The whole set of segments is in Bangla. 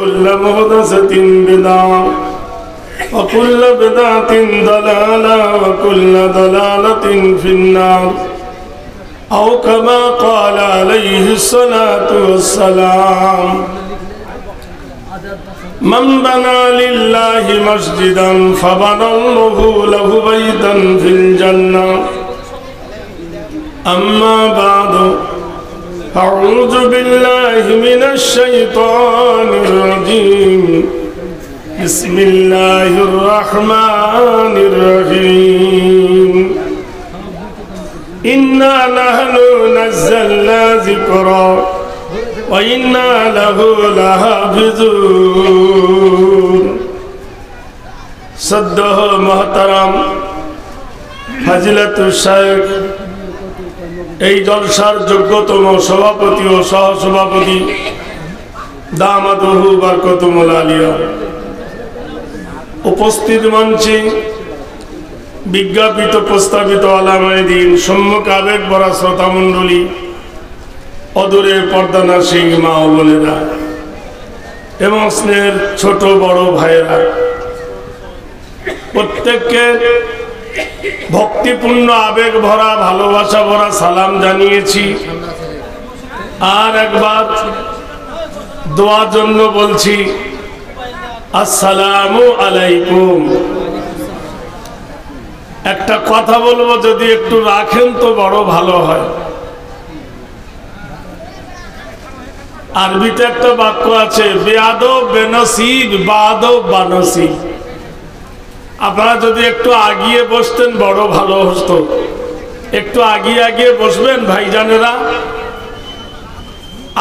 كل محدثة بدعة وكل بدعة ضلالة وكل ضلالة في النار أو كما قال عليه الصلاة والسلام من بنى لله مسجدا فبنى الله له بيتا في الجنة أما بعد أعوذ بالله من الشيطان الرجيم بسم الله الرحمن الرحيم إنا نحن نزلنا ذكرا وإنا له لحافظون سده محترم ফজিলাতুল শাইখ এই জলসার যোগ্যতম সভাপতি ও সহসভাপতি দামাদহু বারকাতুল আলিয়া উপস্থিত মঞ্চে বিজ্ঞাপিত প্রস্তাবিত আলামায়ে দ্বীন সম্মুখ আবেগ ভরা শ্রোতা মণ্ডলী অদূরে পর্দানাশীন মা ও বোনেরা এবং স্নেহের ছোট বড় ভাইয়েরা প্রত্যেককে ভক্তিপূর্ণ আবেগ ভরা ভালোবাসা ভরা সালাম জানিয়েছি। আর একবার দোয়ার জন্য বলছি আসসালামু আলাইকুম। একটা কথা বলবো, যদি একটু রাখেন তো বড় ভালো হয়। আরবিতে একটা বাক্য আছে, বেয়াদব বেনসিব বাদব বানসিব। আপনারা যদি একটু আগিয়ে বসতেন বড় ভালো হতো। একটু আগিয়ে বসবেন ভাইজানেরা,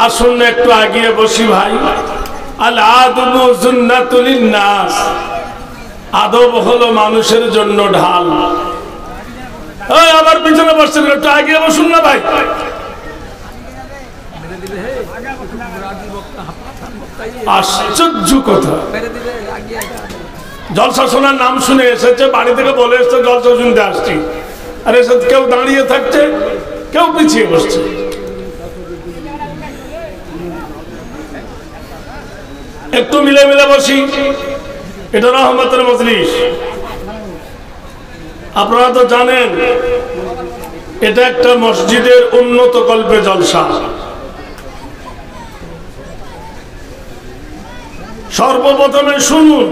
আসুন একটু আগিয়ে বসি ভাই। আল আদবু সুন্নাতুল নাস, আদব হলো মানুষের জন্য ঢাল। ওই আবার পিছনে বসছেন, একটু আগিয়ে বসুন না ভাই। আশ্চর্য কথা, জলসা শোনার নাম শুনে এসেছে, বাড়ি থেকে বলে এসছে জলসা শুনতে আসছি, আর এসে কেউ দাঁড়িয়ে থাকছে, কেউ পিছিয়ে বসছে। একটু মিলে মিলে বসি, এটা রহমতের মজলিস। আপনারা তো জানেন এটা একটা মসজিদের উন্নত কল্পে জলসা। সর্বপ্রথমে শুনুন,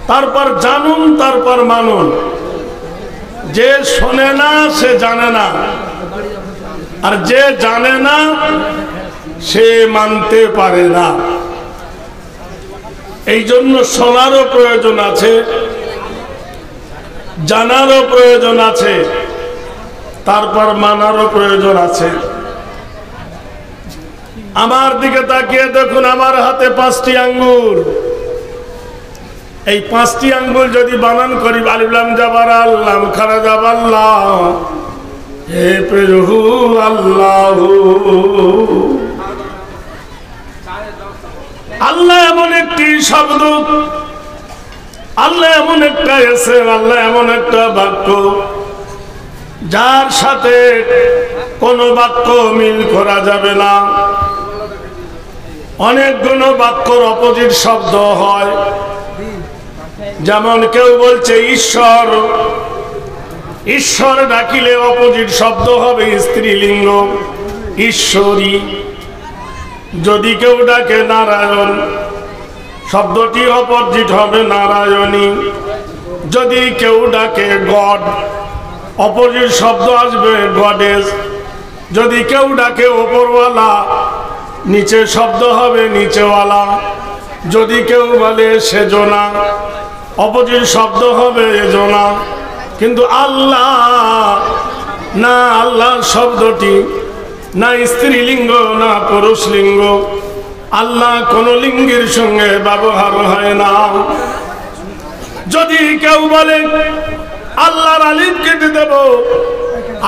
তারপর জানুন, তারপর মানুন। যে শোনে না সে জানে না, আর যে জানে না সে মানতে পারে না। এই জন্য শোনারও প্রয়োজন আছে, জানারও প্রয়োজন আছে, তারপর মানারও প্রয়োজন আছে। আমার দিকে তাকিয়ে দেখুন, আমার হাতে 5টি আঙ্গুল। এই 5টি আঙ্গুল যদি বানান করি, আলিফ লাম জাবার আল্লাহ খারা জাবাল্লাহ, হে প্রভু আল্লাহ। আল্লাহ এমন একটি শব্দ, আল্লাহ এমন একটা ইসম, আল্লাহ এমন একটা বাক্য যার সাথে কোনো বাক্য মিল করা যাবে না। অনেকগুলো বাক্যর অপোজিট শব্দ হয়, যেমন কেউ বলছে ঈশ্বর, ঈশ্বর ডাকিলে অপোজিট শব্দ হবে স্ত্রীলিঙ্গ ঈশ্বরী। যদি কেউ ডাকে নারায়ণ, শব্দটি অপোজিট হবে নারায়ণী। যদি কেউ ডাকে গড, অপোজিট শব্দ আসবে গডেস। যদি কেউ ডাকে ওপরওয়ালা, নিচে শব্দ হবে নিচেওয়ালা। যদি কেউ বলে সেজনা, অপোজিট শব্দ হবে এজনা। কিন্তু আল্লাহ না, আল্লাহ শব্দটি না স্ত্রীলিঙ্গ না পুরুষলিঙ্গ। আল্লাহ কোন লিঙ্গের সঙ্গে ব্যবহার হয় না। যদি কেউ বলে আল্লাহর আলিফ কেটে দেব,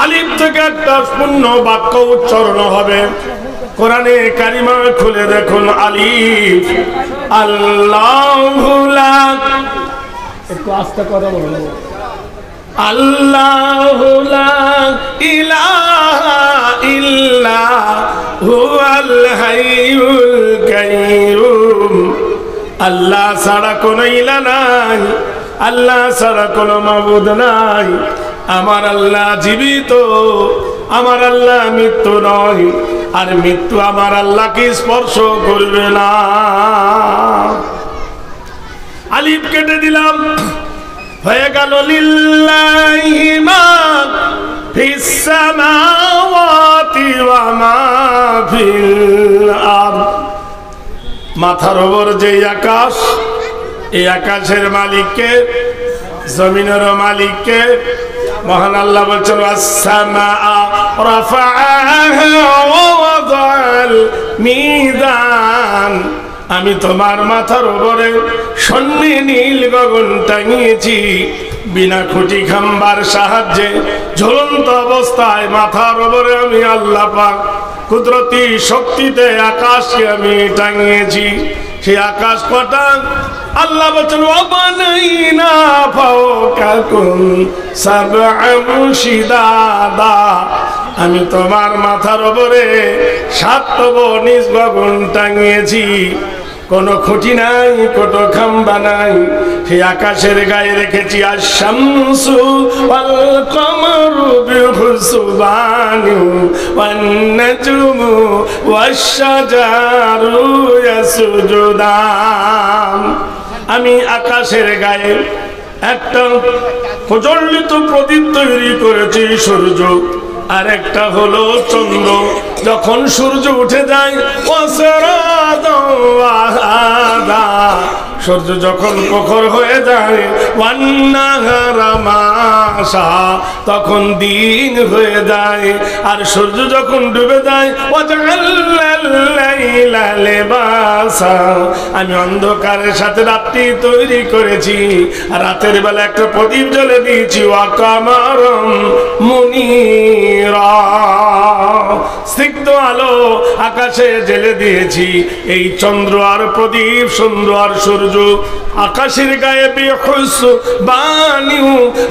আলিফ থেকে একটা পূর্ণ বাক্য উচ্চারণ হবে। কোরআনে কারিমা খুলে দেখুন, আলিফ আল্লাহু লা, একটু আস্তে কথা বলুন, আল্লাহু লা ইলাহা ইল্লা হুয়াল হাইয়ুল কাইয়্যুম। আল্লাহ ছাড়া কোনো ইলা নাই, আল্লাহ ছাড়া কোনো মাবুদ নাই। আমার আল্লাহ জীবিত, আমার আল্লাহ মৃত্যু নয়, আর মৃত্যু আমার আল্লাহকে স্পর্শ করবে না। আলিফ কেটে দিলাম, হয়ে গেল লিল্লাহি মা ফিস সামাওয়াতি ওয়া মা ফিল আরদ। মাথার ওপর যে আকাশ, এই আকাশের মালিককে, জমিনের মালিককে। মহান আল্লাহ বলছেন ওয়াস-সামাআ রাফাআহা ওয়া ওয়াদাল মিজান। আমি তোমার মাথার উপরে সন্নি নীল গগন টাঙিয়েছি, বিনা খুঁটি খাম্বার সাহায্যে ঝুলন্ত অবস্থায় মাথার উপরে আমি আল্লাহ পাক কুদরতি শক্তিতে আকাশকে আমি টাঙিয়েছি। সেই আকাশ কটা? আল্লাহ বলছেন ওয়াবানাইনা ফাওকাকুম সাবআ শিদাদা। আমি তোমার মাথার উপরে 7 তব নিজ গগন টাঙিয়েছি, কোনো খুঁটি নাই, কোনো খাম্বা নাই। সেই আকাশের গায়ে রেখেছি আশ-শামসু ওয়াল কমারু বিহুসবানি ওয়ান নাজমু ওয়াশ-শাজারু ইয়াসজুদান। আমি আকাশের গায়ে একটা প্রজ্বলিত প্রদীপ তৈরি করেছি, সূর্য, আর একটা হলো চন্দ্র। যখন সূর্য উঠে যায়, সূর্য যখন প্রখর হয়ে যায়, তখন দিন হয়ে যায়। আর সূর্য যখন ডুবে যায়, আমি অন্ধকারের সাথে রাত্রি তৈরি করেছি, আর রাতের বেলা একটা প্রদীপ জ্বলে দিয়েছি। ওয়াকামারম মুনিরা, স্নিগ্ধ আলো আকাশে জেলে দিয়েছি। এই চন্দ্র আর প্রদীপ, চন্দ্র আর সূর্য আকাশের গায়ে বিহুসবানিউ,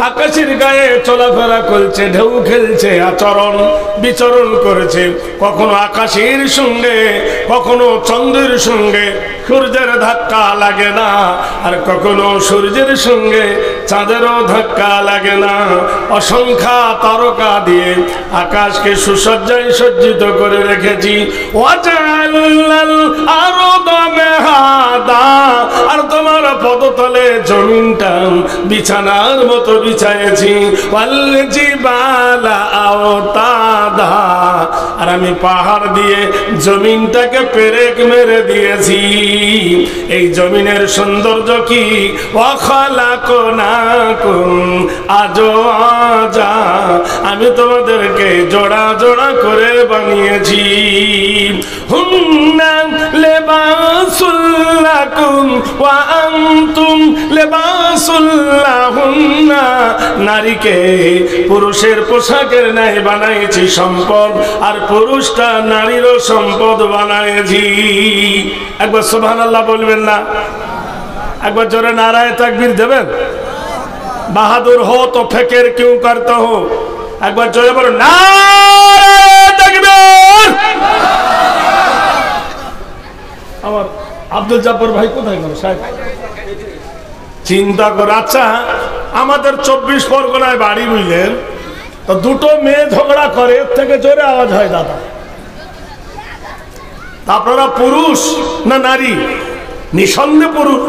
আকাশের গায়ে চলাফেরা করছে, ঢেউ খেলছে, আচরণ বিচরণ করেছে। কখনো আকাশের সঙ্গে, কখনো চন্দ্রের সঙ্গে সূর্যের ধাক্কা লাগে না, আর কখনো সূর্যের সঙ্গে চাঁদেরও ধাক্কা লাগে না। অসংখ্য তারকা দিয়ে আকাশকে সুসজ্জায় সজ্জিত করে রেখেছি। ওয়াজাল্লাল আরদা মেহাদা, আর তোমার পদতলে জমিনটা বিছানার মতো বিছায়েছি। ওয়াল জিবালা আওতাদা, আর আমি পাহাড় দিয়ে জমিনটাকে পেরেক মেরে দিয়েছি। এই জমিনের সৌন্দর্য কি? ওয়াখালাকনাকুম আজওয়াজা, আমি তোমাদেরকে জোড়া জোড়া করে বানিয়েছি। হুন্না লিবাসুল লাকুম ওয়া আনতুম লিবাসুল লাহুন্না, নারীকে পুরুষের পোশাকের ন্যায় বানাইছি সম্পদ, আর পুরুষটা নারীরও সম্পদ বানাইছি। একবার সুবহানাল্লাহ বলবেন না? একবার জোরে নারায়ে তাকবীর দেবেন? বাহাদুর হো তো ফিকির क्यों करते हो? একবার জোরে বলো নারায়ে তাকবীর। আমার আব্দুল জব্বার ভাই কোথায় গেল সাহেব? চিন্তা করে। আচ্ছা, আমাদের 24 পরগনায় বাড়ি, বুঝলেন তো, দুটো মেয়ে ঝগড়া করে, এর থেকে জোরে আওয়াজ হয় দাদা। আপনারা পুরুষ না নারী? নিঃসন্দেহে পুরুষ।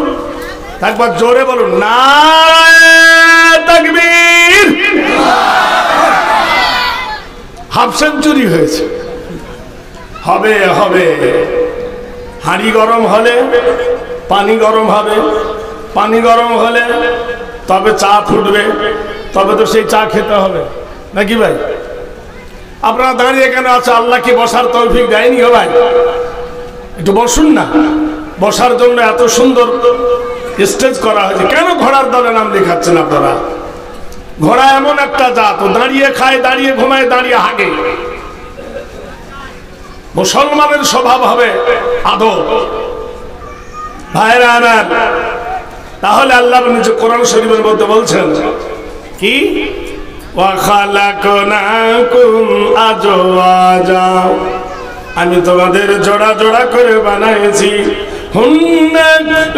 একবার জোরে বলুন নারায়ে তাকবীর। হাফ সেঞ্চুরি হয়েছে। হবে হবে। হাঁড়ি গরম হলে পানি গরম হবে, পানি গরম হলে তবে চা ফুটবে, তবে তো সেই চা খেতে হবে, নাকি ভাই? আপনারা দাঁড়িয়ে কেন আছে? আল্লাহ কি বসার তৌফিক দেয়নি? গো ভাই, একটু বসুন না। বসার জন্য এত সুন্দর স্টেজ করা হয়েছে, কেন ঘোড়ার দলে নাম লেখাচ্ছেন আপনারা? ঘোড়া এমন একটা জাত, দাঁড়িয়ে খায়, দাঁড়িয়ে ঘুমায়, দাঁড়িয়ে হাগে। মুসলমানের স্বভাব হবে আদব। ভাইরা আমার, তাহলে আল্লাহ কোরআন শরীফের মধ্যে বলছেন কি? ওয়াখালাকনাকুম আজওয়াজা, আমি তোমাদের জোড়া জোড়া করে বানাইছি। হুন্না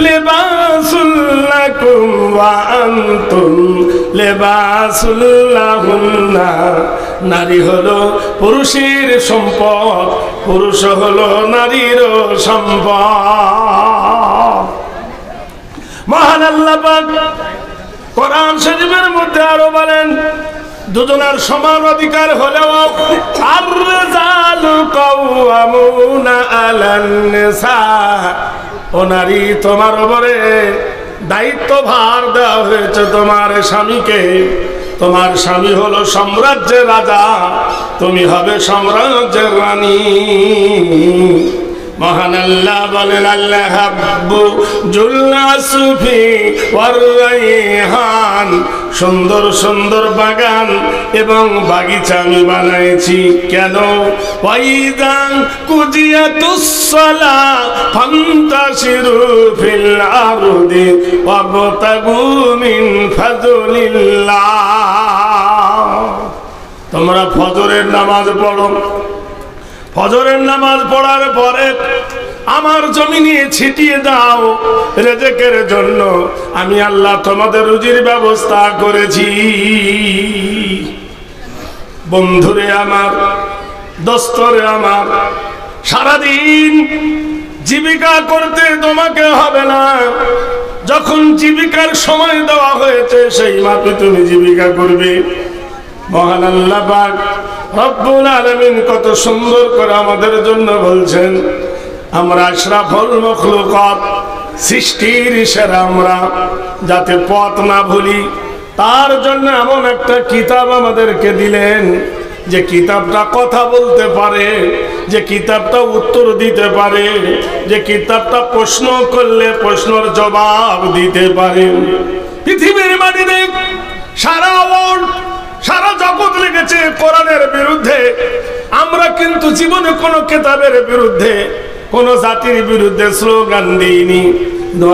লিবাসুল লাকুম ওয়া আনতুম লিবাসুল লাহুন্না। নারী হলো পুরুষের সম্পদ, পুরুষ হলো নারীর সম্পদ। মহান আল্লাহ পাক কোরআন শরীফের মধ্যে আরো বলেন, দুজনের সমান অধিকার হলেও আর-রিজালু কাওয়ামুনা আলান নিসা। ও নারী, তোমার উপরে দায়িত্ব ভার দেওয়া হয়েছে তোমার স্বামীকে। তোমার স্বামী হলো সাম্রাজ্যের রাজা, তুমি হবে সাম্রাজ্যের রানী। মহান আল্লাহ বলেন, আল্লাহ হাব্বু জুল্লাসুফি ওয়ার রাইহান। সুন্দর সুন্দর বাগান এবং বাগিচা আমি বানাইছি কেন? ওয়াইদা কুজিয়াতুস সালাহ ফান্তাশিরু ফিল আরদি ওয়াবতাগু মিন ফাযলিল্লাহ। তোমরা ফজরের নামাজ পড়ো, ফজরের নামাজ পড়ার পরে আমার জমিনে ছিটিয়ে দাও রিজিকের জন্য। আমি আল্লাহ তোমাদের রুজির ব্যবস্থা করেছি। বন্ধুরে আমার, দোস্তরে আমার, সারাদিন জীবিকা করতে তোমাকে হবে না। যখন জীবিকার সময় দেওয়া হয়েছে সেই মাপে তুমি জীবিকা করবে। মহান আল্লাহ পাক রব্বুল আলামিন কত সুন্দর করে আমাদের জন্য বলছেন, আমরা আশরাফুল মাখলুকাত, সৃষ্টির সেরা আমরা, যাতে পথ না ভুলি তার জন্য এমন একটা কিতাব আমাদেরকে দিলেন, যে কিতাবটা কথা বলতে পারে, যে কিতাবটা উত্তর দিতে পারে, যে কিতাবটা প্রশ্ন করলে প্রশ্নের জবাব দিতে পারে। পৃথিবীর মাটিতে সারা ওয়ার্ল্ড, সারা জগৎ লেগেছে কোরআনের বিরুদ্ধে। আমরা কিন্তু জীবনে কোনো কিতাবের বিরুদ্ধে, কোন জাতির বিরুদ্ধে স্লোগান দিইনি।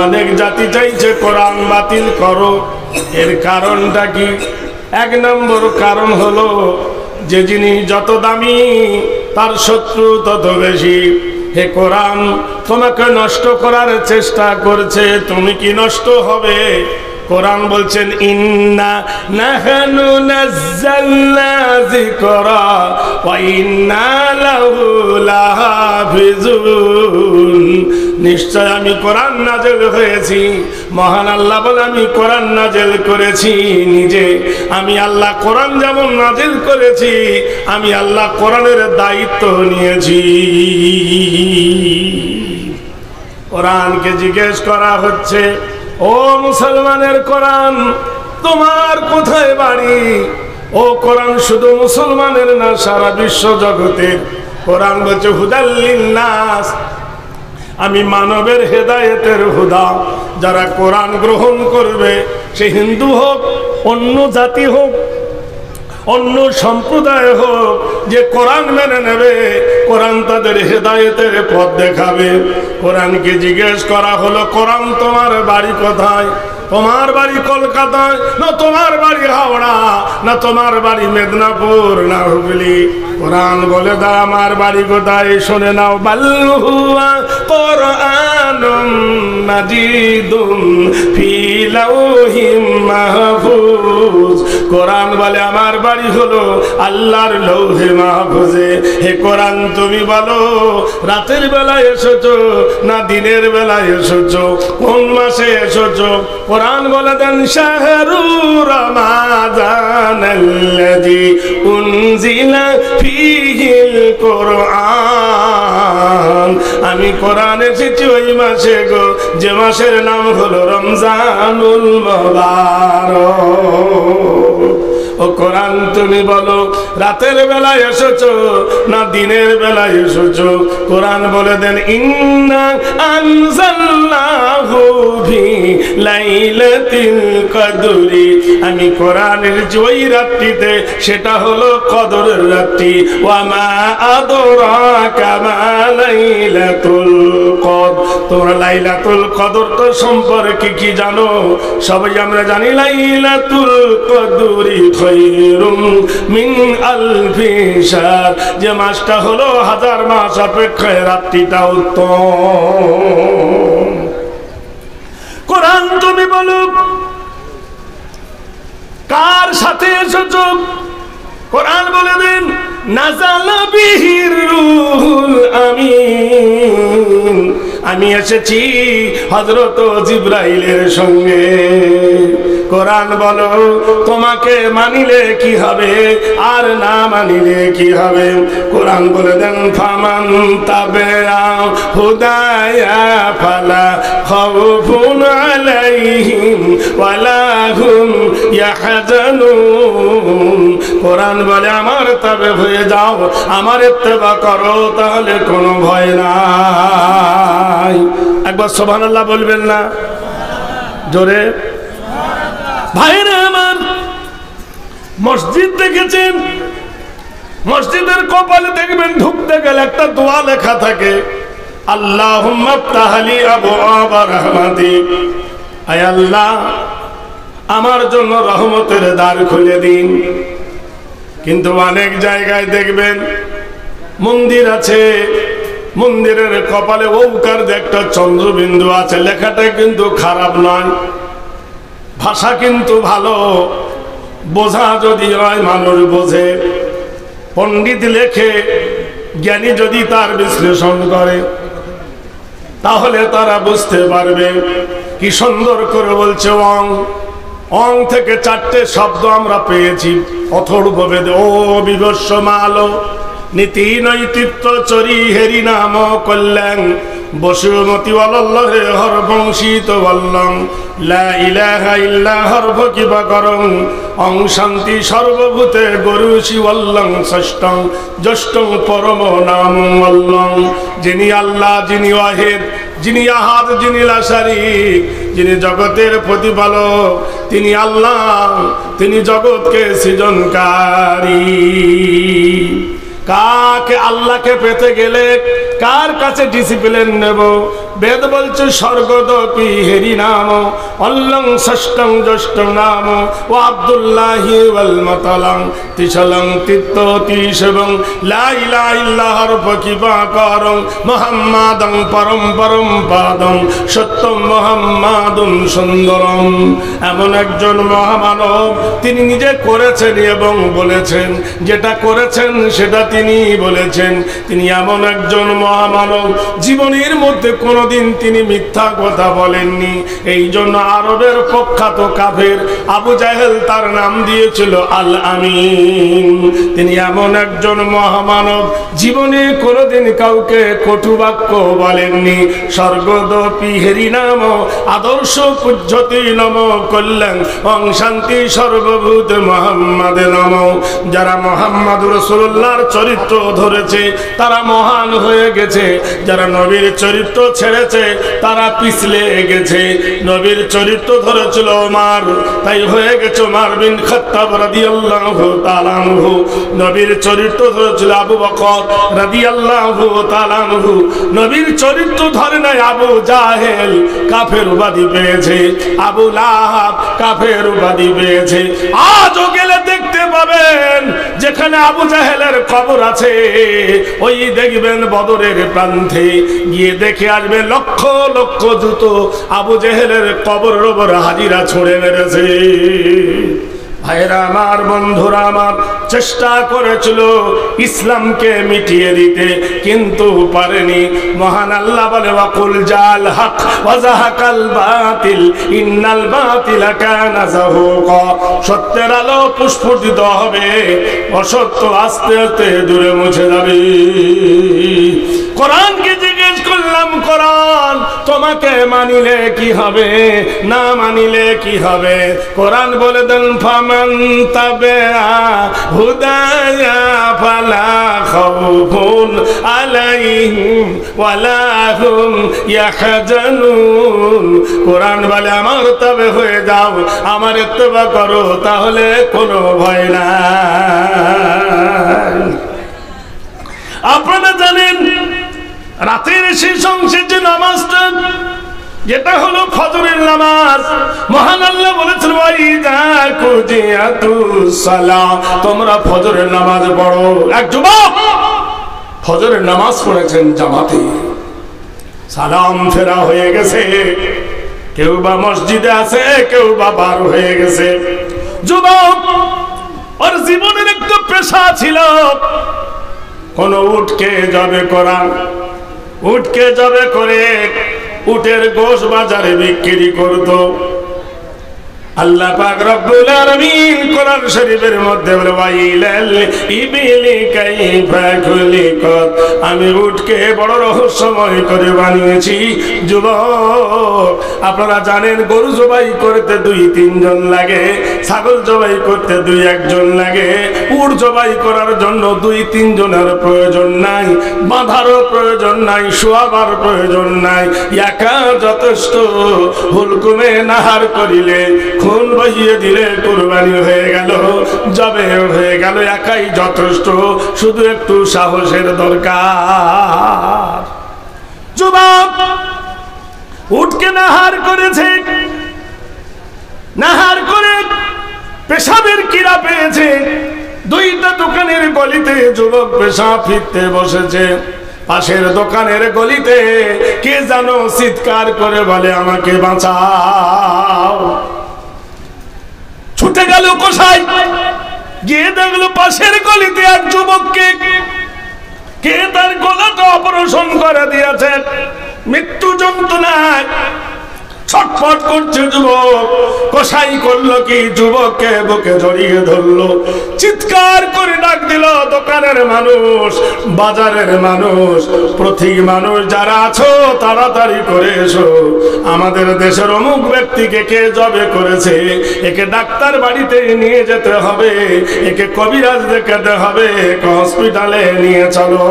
অনেক জাতি চাইছে কোরআন বাতিল করো। এর কারণটা কি? এক নম্বর কারণ হলো, যে জিনিস যত দামি তার শত্রু তত বেশি। হে কোরআন, তোমাকে নষ্ট করার চেষ্টা করছে, তুমি কি নষ্ট হবে? কোরআন বলছেন, ইন্না নাহনু নাযালনা যিকরা ওয়া ইন্না লাহু লাহাফিজুন। নিশ্চয় আমি কোরআন নাযিল হয়েছি। মহান আল্লাহ বলে, আমি কোরআন নাযিল করেছি নিজে। আমি আল্লাহ কোরআন যেমন নাযিল করেছি, আমি আল্লাহ কোরআনের দায়িত্ব নিয়েছি। কোরআনকে জিজ্ঞেস করা হচ্ছে, ও মুসলমানের কোরআন, তোমার কোথায় বাড়ি? ও কোরআন শুধু মুসলমানের না, সারা বিশ্ব জগতের। কোরআন বলছে, হুদাল লিন্নাস, আমি মানবের হেদায়েতের হুদা। যারা কোরআন গ্রহণ করবে, সে হিন্দু হোক, অন্য জাতি হোক, অন্য সম্প্রদায় হোক, যে কোরআন মেনে নেবে, কোরআন তাদের হেদায়েতের পথ দেখাবে। কোরআনকে জিজ্ঞেস করা হলো, কোরআন তোমার বাড়ি কোথায়? তোমার বাড়ি কলকাতায় না তোমার বাড়ি হাওড়া না তোমার বাড়ি মেদিনীপুর না হুগলি? কোরআন বলে দাও আমার বাড়ি কোথায়, শুনে নাও। বাল্লুয়া কোরআনুম মাজিদুম ফি লাউহিম মাহফুজ। কোরআন বলে আমার বাড়ি হলো আল্লাহর লৌহে মাহফুজে। হে কোরআন, তুমি বলো রাতের বেলায় এসেছো না দিনের বেলায় এসেছো, কোন মাসে এসেছো? কোরআন বলে দেন, শাহরু রমাদানাল্লাযী উনজিলা ফীহিল কোরআন। আমি কোরআন এসেছি ওই মাসে গো, যে মাসের নাম হলো রমজানুল মুবারক। ও কোরআন, তুমি বলো রাতের বেলায় এসেছো না দিনের বেলায় এসেছো? কোরআন বলে দেন, ইন্না আনজালনাহু ফি লাইলাতিল কদরি। আমি কোরআনের ওই রাত্রিতে, সেটা হলো কদরের রাত্রি। ওয়া মা আদরাকা মা লাইলাতুল কদর। তোমরা লাইলাতুল কদরটা সম্পর্কে কি জানো? সবাই আমরা জানি লাইলাতুল কদরি খায়রুম মিন আলফি শাহর, যে মাসটা হলো হাজার মাস অপেক্ষায় রাত্রিটা উত্তম। বলো কার সাথে এসেছো? কোরআন বলে দেন নাযালা বিহির রূহুল আমিন, আমি এসেছি হযরত জিবরাইলের সঙ্গে। কোরআন বলো তোমাকে মানিলে কি হবে আর না মানিলে কি হবে? কোরআন বলে দেন ফামান তাবিআ হুদায়া ফালা খাউফুন আলাইহিম ওয়ালা হুম ইয়াহজানুন। কোরআন বলে আমার তবে হয়ে যাও, আমার ইত্তেবা করো, তাহলে কোনো ভয় নাই। একবার সুবহানাল্লাহ বলবেন না জোরে? ভাইরা আমার, মসজিদ দেখেছেন, মসজিদের কপালে দেখবেন ঢুকতে গেলে একটা দোয়া লেখা থাকে, আল্লাহুম্মা ইফতাহ লি আবওয়াব রাহমাতিক, আয় আল্লাহ আমার জন্য রহমতের দ্বার খুলে দিন। কিন্তু অনেক জায়গায় দেখবেন মন্দির আছে, মন্দিরের কপালে ওকার যে একটা চন্দ্রবিন্দু আছে, লেখাটা কিন্তু খারাপ নয়, ভাষা কিন্তু ভালো, বোঝা যদি হয় মানুষ বোঝে। পণ্ডিত লেখে, জ্ঞানী যদি তার বিশ্লেষণ করে তাহলে তারা বুঝতে পারবে। কি সুন্দর করে বলছে অং, অং থেকে চারটে শব্দ আমরা পেয়েছি। অথর্ববেদ ও বিভস্য মালো নীতি নৈতিত্ব চরি হেরি নাম কল্যাণ বসুমতি ওয়াল্লাহে হরবংশিত বল্লং লা ইলাহা ইল্লা হরফ কিবা করং অং শান্তি সর্বভূতে গরুষি ওয়াল্লং ষষ্ঠং জ্যেষ্ঠং পরম নাম ওয়াল্লং। যিনি আল্লাহ, যিনি ওয়াহিদ, যিনি আহাদ, যিনি লা শারীক, যিনি জগতের প্রতিপালক, তিনি আল্লাহ, তিনি জগৎকে সৃজনকারী। কাকে আল্লাহকে পেতে গেলে কার কাছে ডিসিপ্লিন নেব? বেদ বলছে স্বর্গদপি হেরি নাম অল্লং ষষ্ঠং জ্যেষ্ঠং নাম ও আব্দুল্লাহি ওয়াল মাতালং তিসলং তিত্ত তিসবং লা ইলাহা ইল্লা হরফ কিবা করং মুহাম্মাদং পরম পরম পাদং সত্যম মুহাম্মাদুন সুন্দরম। এমন একজন মহামানব, তিনি নিজে করেছেন এবং বলেছেন, যেটা করেছেন সেটা তিনি বলেছেন। তিনি এমন একজন মহামানব, জীবনের মধ্যে কোনোদিন তিনি মিথ্যা কথা বলেননি। এই জন্য আরবের প্রখ্যাত কাফের আবু জাহেল তার নাম দিয়েছিল আল আমিন। তিনি এমন একজন মহামানব, জীবনে কোনোদিন কাউকে কটু বাক্য বলেননি। স্বর্গদপি হেরি নাম আদর্শ পূজ্যতি নম কল্যাণ অং শান্তি সর্বভূত মোহাম্মদে নম। যারা মোহাম্মদ রাসূলুল্লাহর চরিত্র ধরেছে তারা মহান হয়ে গেছে, যারা নবীর চরিত্র ছেড়েছে তারা পিছলে গেছে। নবীর চরিত্র ধরেছিল ওমর, তাই হয়ে গেছে ওমর বিন খাত্তাব রাদিয়াল্লাহু তাআলা আনহু। নবীর চরিত্র ধরেছিল আবু বকর রাদিয়াল্লাহু তাআলা আনহু। নবীর চরিত্র ধরে নাই আবু জাহেল, কাফের উপাধি পেয়েছে। আবু লাহাব কাফের উপাধি পেয়েছে। আজও গেলে দেখতে পাবেন যেখানে আবু জাহেলের কবর আছে, ওই দেখবেন বদরের প্রান্তে গিয়ে দেখে আসবে লক্ষ লক্ষ জুতো আবু জেহেলের কবরের উপর হাজিরা ছড়ে মেরেছে। ভাইরা আমার, বন্ধুরা আমার, চেষ্টা করেছিল ইসলামকে মিটিয়ে দিতে, কিন্তু পারেনি। মহান আল্লাহ বলে ওয়াকুল জাল হক ওয়া যাহাকাল বাতিল ইন্নাল বাতিলা কানা যাহুকা। সত্যের আলো প্রস্ফুটিত হবে, অসত্য আস্তে আস্তে দূরে মুছে যাবে। কোরআনকে জিজ্ঞেস করলাম, কোরআন তোমাকে মানিলে কি হবে, না মানিলে কি হবে? কোরআন বলে দেন ফামান তাবিআ হুদায়া ফালা খাউফুন আলাইহিম ওয়ালা হুম ইয়াহজানুন। কোরআন বলে আমার তবে হয়ে যাও, আমার ইত্তেবা করো, তাহলে কোনো ভয় নাই। আপনারা জানেন রাতের শেষ অংশের যে নামাজটা, যেটা হলো ফজরের নামাজ, মহান আল্লাহ বলেছেন ওয়াইদা কুদিয়াতুস সালাহ, তোমরা ফজরের নামাজ পড়ো। এক যুবক ফজরের নামাজ পড়েছেন জামাতে, সালাম ফেরা হয়ে গেছে, কেউ বা মসজিদে আছে, কেউ বা বার হয়ে গেছে। যুবক ওর জীবনের একটা পেশা ছিল, কোন উটকে জবে করা, উটকে জবে করে উটের গোশ বাজারে বিক্রি করত। আল্লাহ পাক রব্বুল আলামিন কোরআন শরীফের মধ্যে বলে ওয়াইলাল ইবিলি কাইফা খুলিকাত, আমি উটকে বড় রহস্যময় করে বানিয়েছি। যুবক আপনারা জানেন গরু জবাই করতে 2-3 জন লাগে, ছাগল জবাই করতে 2-1 জন লাগে, উট জবাই করার জন্য 2-3 জনের প্রয়োজন নাই, বাঁধারও প্রয়োজন নাই, শোয়াবার প্রয়োজন নাই, একা যথেষ্ট। হুলকুমে নাহার করিলে, খুন বহিয়ে দিলে কুরবানি হয়ে গেল, জবে হয়ে গেল, একাই যথেষ্ট, শুধু একটু সাহসের দরকার। যুবক উটকে নাহার করেছে, নাহার করে পেশাবের কিরা পেয়েছে। 2টা দোকানের গলিতে যুবক পেশাব ফিরতে বসেছে। পাশের দোকানের গলিতে কে জানো চিৎকার করে বলে আমাকে বাঁচাও। ছুটে গেল কসাই, গিয়ে দেখলো পাশের গলিতে এক যুবককে কে তার গলাটা অপারেশন করে দিয়েছে, মৃত্যু যন্ত্রণায় ছটফট করছে যুবক। কসাই করলো কি, যুবককে বুকে জড়িয়ে ধরলো, চিৎকার করে ডাক দিল দোকানের মানুষ, বাজারের মানুষ, প্রতি মানুষ যারা আছো তাড়াতাড়ি করে এসো, আমাদের দেশের অমুক ব্যক্তিকে কে জবে করেছে, একে ডাক্তার বাড়িতে নিয়ে যেতে হবে, একে কবিরাজ দেখাতে হবে, হসপিটালে নিয়ে চলো।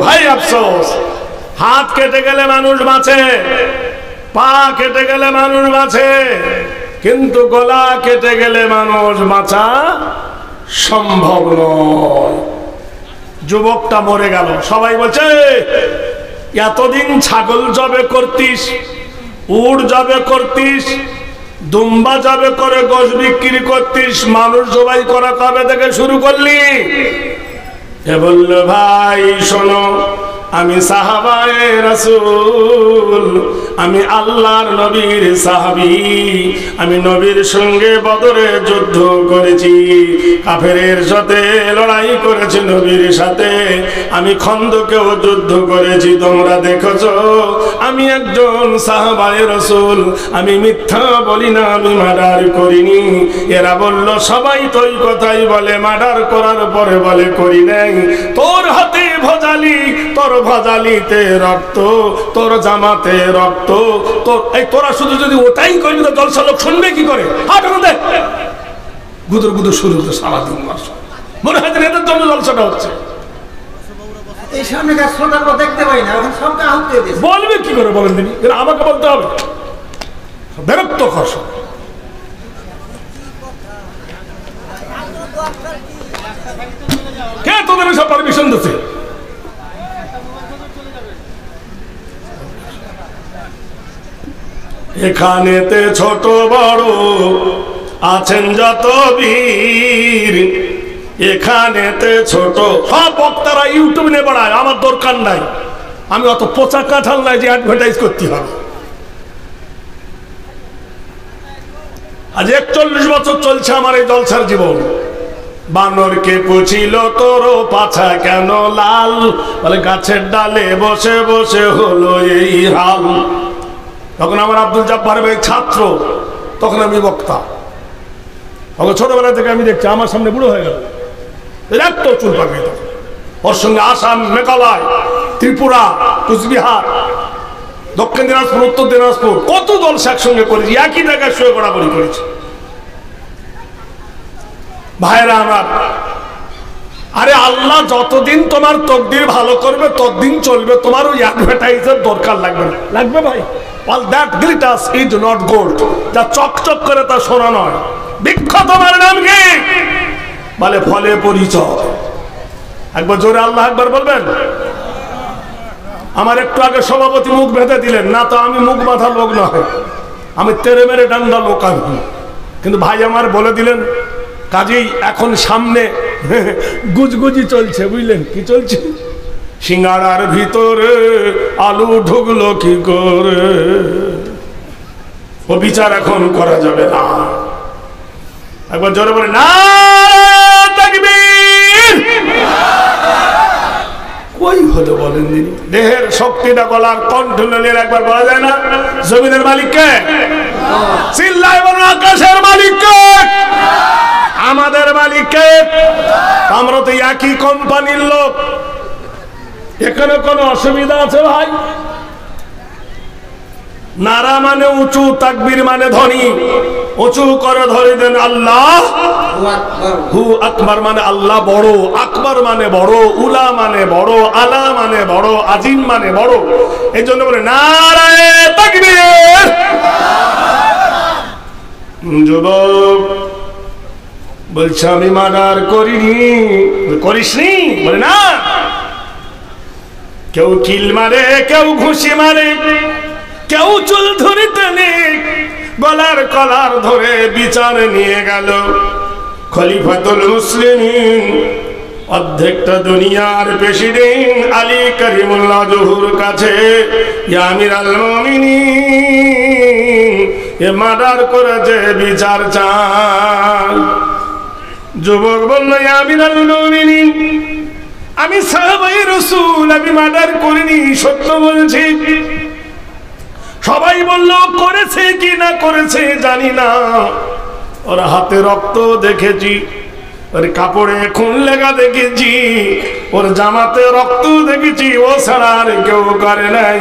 হাই আফসোস, হাত কেটে গেলে মানুষ বাঁচে, পা কেটে গেলে মানুষ বাঁচে, কিন্তু গলা কেটে গেলে মানুষ বাঁচা সম্ভব নয়। যুবকটা মরে গেল। সবাই বলছে এতদিন ছাগল জবে করতিস, উট জবে করতিস, দুম্বা জবে করে গোশ বিক্রি করতিস, মানুষ জবাই করা কবে থেকে শুরু করলি? এ বলল ভাই শোনো, আমি সাহাবায়ে রাসূল, আমি আল্লাহর নবীর সাহাবী, আমি নবীর সঙ্গে বদরে যুদ্ধ করেছি, কাফেরের সাথে লড়াই করেছি নবীর সাথে, আমি খন্দকেও যুদ্ধ করেছি, তোমরা দেখেছো আমি একজন সাহাবায়ে রাসূল, আমি মিথ্যা বলি না, আমি মার্ডার করিনি। এরা বলল সবাই তো এই কথাই বলে, মার্ডার করার পরে বলে করি নাই। তোর হাতে ভজালি, তোর ভজালিতে রক্ত, তোর জামাতে রক্ত, তোর এই তোরা শুধু যদি ওটাই করবি তো জলসা লোক শুনবে কি করে? দেখ গুদর গুদর শুরু হতো সারাদিন মাস, মনে হয় এদের জন্য জলসাটা হচ্ছে। বলবে কি করে বলেন তিনি, আমাকে বলতে হবে, বিরক্ত কর। কে তোদের সব পারমিশন দিচ্ছে? এখানেতে ছোট বড় আছেন যত বীর, এখানেতে ছোট সব বক্তারা ইউটিউব নিয়ে বাড়ায়, আমার দরকার নাই, আমি অত পচা কাঁঠাল নাই যে অ্যাডভার্টাইজ করতে হবে। আজ 41 বছর চলছে আমার এই জলসার জীবন। বানরকে পুছিল তোর পাছা কেন লাল, বলে গাছের ডালে বসে বসে হলো এই হাল। তখন আমার আব্দুল জব্বার ভাই ছাত্র, তখন আমি বক্তা। ছোটবেলা থেকে আমি দেখছি, আমার সামনে বুড়ো হয়ে গেল, এত চুল পাকবে। ওর সঙ্গে আসাম, মেঘালয়, ত্রিপুরা, কুচবিহার, দক্ষিণ দিনাজপুর, উত্তর দিনাজপুর কত জলসা একসঙ্গে করেছি, একই জায়গায় শুয়ে গড়াগড়ি করেছি। ভাইরা আমার, আরে আল্লাহ যতদিন তোমার তকদির ভালো করবে ততদিন চলবে, তোমার ওই অ্যাডভার্টাইজের দরকার লাগবে না। লাগবে ভাই? all that glitters is not gold, যা চকচক করে তা সোনা নয়। বৃক্ষ তোমার নাম কি? বলে ফলে পরিচয়। একবার জোরে আল্লাহ একবার বলবেন। আমার একটু আগে সভাপতি মুখ বেঁধে দিলেন না, তো আমি মুখ বাঁধা লোক নয়, আমি তেরে মেরে ডান্ডা লোক আমি, কিন্তু ভাই আমার বলে দিলেন। কাজেই এখন সামনে গুজগুজি চলছে, বুঝলেন কি চলছে? সিঙ্গারার ভিতরে আলু ঢুকলো কি করে, ও বিচার এখন করা যাবে না। একবার জোরে বলে না তাকবীর। কই হলো বলেন দিন? দেহের শক্তিটা গলার কণ্ঠ নিয়ে একবার বলা যায় না জমিনের মালিককে? চিল্লায় বলুন আকাশের মালিককে, আমাদের মালিককে। আমরা তো একই কোম্পানির লোক, এখানে কোনো অসুবিধা আছে ভাই? নারা মানে উঁচু, তাকবীর মানে ধ্বনি। উঁচু করে ধরে দেন আল্লাহ হু আকবার মানে আল্লাহ বড়, আকবার মানে বড়, উলা মানে বড়, আলা মানে বড়, আজিম মানে বড়। এই জন্য বলে নারায়ে তাকবীর। যুবক বলছে আমি মার্ডার করিনি। করিসনি? বলে না। কেউ কিল মারে, কেউ ঘুষি মারে, কেউ চুল ধরে টেনে গলার কলার ধরে বিচারে নিয়ে গেল খলিফাতুল মুসলিমিন, অর্ধেকটা দুনিয়ার প্রেসিডেন্ট আলী করিমুল্লাহ জহুর কাছে, ইয়া আমিরাল মুমিনিন, এ মার্ডার করেছে, বিচার চান। যুবক বলল, ইয়া আমিরাল মুমিনিন, আমি সাহাবায়ে রাসূল, আমি মার্ডার করিনি, সত্য বলছি। সবাই বলল করেছে কি না করেছে জানি না, ওর হাতে রক্ত দেখেছি, ওর কাপড়ে খুন লেগা দেখেছি, ওর জামাতে রক্ত দেখেছি, ও ছাড়া আর কেউ করে নাই।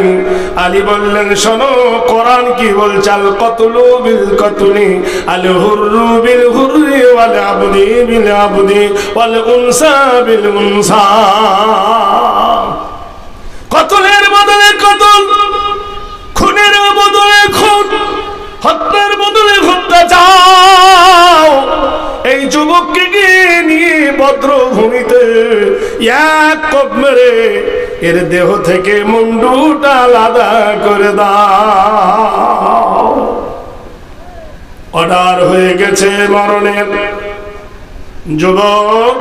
আলী বললেন শোনো, কোরআন কি বলছে? আল কতলু বিল কতলি, আল হুররু বিল হুররি, ওয়াল আবদি বিল আবদি, ওয়াল উনসা বিল উনসা। কতলের বদলে কতল, খুনের বদলে খুন, হত্যার বদলে হত্যা চাও। এই যুবককে নিয়ে বদ্রভূমিতে এক কোপ মেরে এর দেহ থেকে মুন্ডুটা আলাদা করে দাও। অর্ডার হয়ে গেছে মরণের। যুবক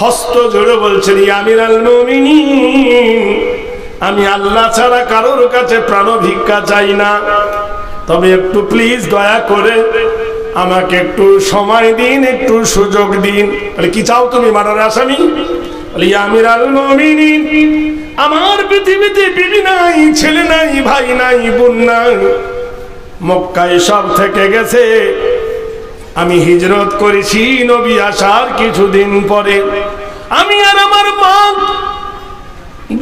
হস্ত জোড়ে বলছেন, ইয়া আমিরাল মুমিনিন, আমি আল্লাহ ছাড়া কারোর কাছে প্রাণ ভিক্ষা চাই না, তবে একটু প্লিজ দয়া করে আমাকে একটু সময় দিন, একটু সুযোগ দিন। বলে কি চাও তুমি মার্ডারের আসামি? বলে ইয়া আমিরাল মুমিনিন, আমার পৃথিবীতে বিবি নাই, ছেলে নাই, ভাই নাই, বোন নাই, মক্কায় সব থেকে গেছে। আমি হিজরত করেছি নবী আসার কিছুদিন পরে। আমি আর আমার মা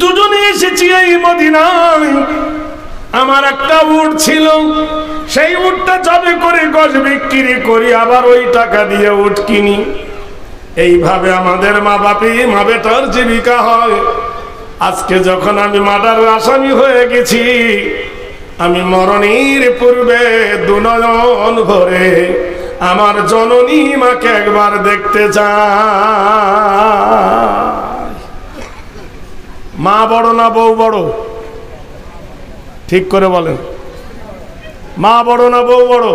দুজনে এসেছি এই মদিনায়। আমার একটা উট ছিল, সেই উটটা জবে করে গজ বিক্রি করি, আবার ওই টাকা দিয়ে উট কিনি। এইভাবে আমাদের মা বেটার জীবিকা হয়। আজকে যখন আমি মার্ডারের আসামি হয়ে গেছি, আমি মরণের পূর্বে দুনয়ন ভরে আমার জননী মাকে একবার দেখতে চাই। মা বড় না বউ বড়? ঠিক করে বলেন, মা বড় না বউ বড়?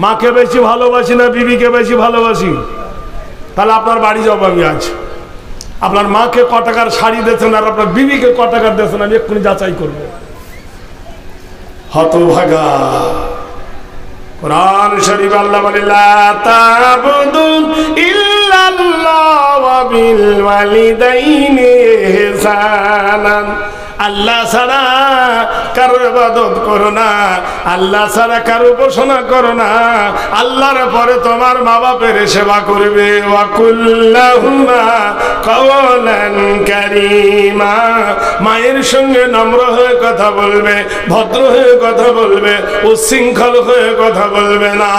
মাকে বেশি ভালোবাসি না বিবিকে বেশি ভালোবাসি? তাহলে আপনার বাড়ি যাবো আমি আজ। আপনার মাকে ক টাকার শাড়ি দিয়েছেন আর আপনার বিবিকে ক টাকার দিয়েছেন, আমি এক্ষুনি যাচাই করবো। হতভাগা। কোরআন শরীফ আল্লাহ বলে, লা তা'বুদু ইল্লাল্লাহ ওয়া বিল ওয়ালিদাইনি ইহসানান। আল্লাহ ছাড়া কারো ইবাদত করো না, আল্লাহ ছাড়া কারো উপাসনা করো না, আল্লাহর পরে তোমার মা বাপের সেবা করবে। ওয়া কুল্লাহুমা কাওলান কারীমা, মায়ের সঙ্গে নম্র হয়ে কথা বলবে, ভদ্র হয়ে কথা বলবে, উচ্ছৃঙ্খল হয়ে কথা বলবে না।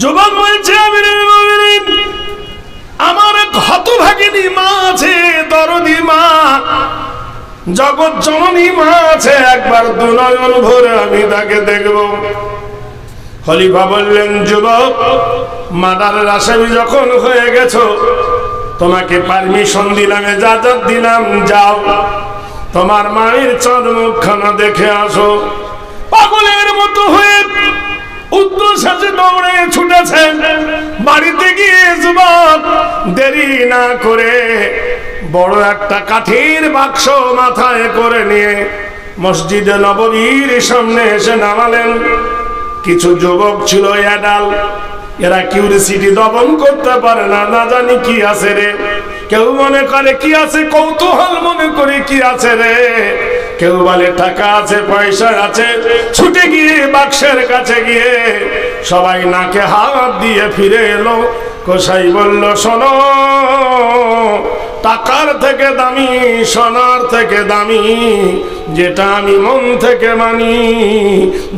যুবক বলছে, আমিরুল মুমিনিন, আমার এক হতভাগিনী মা আছে, দরদি মা, জগৎ জননী মা আছে, একবার দুনয়ন ভরে আমি তাকে দেখব। খলিফা বললেন, যুবক, মার্ডারের আসামি যখন হয়ে গেছো, তোমাকে পারমিশন দিলাম, ইজাজত দিলাম, যাও তোমার মায়ের চাঁদ মুখখানা দেখে আসো। পাগলের মতো হয়ে উদ্দেশ্যে দৌড়ে ছুটেছে। বাড়িতে গিয়ে যুবক দেরি না করে বড় একটা কাঠের বাক্স মাথায় করে নিয়ে মসজিদে নববীর সামনে এসে নামালেন। কিছু যুবক ছিল অ্যাডাল, এরা কিউরিসিটি দমন করতে পারে না, না জানি কি আছে রে। কেউ মনে করে কি আছে, কৌতূহল মনে করে কি আছে রে। কেউ বলে টাকা আছে, পয়সা আছে। ছুটে গিয়ে বাক্সের কাছে গিয়ে সবাই নাকে হাত দিয়ে ফিরে এলো। কসাই বলল, শোনো, টাকার থেকে দামি, সোনার থেকে দামি যেটা আমি মন থেকে মানি,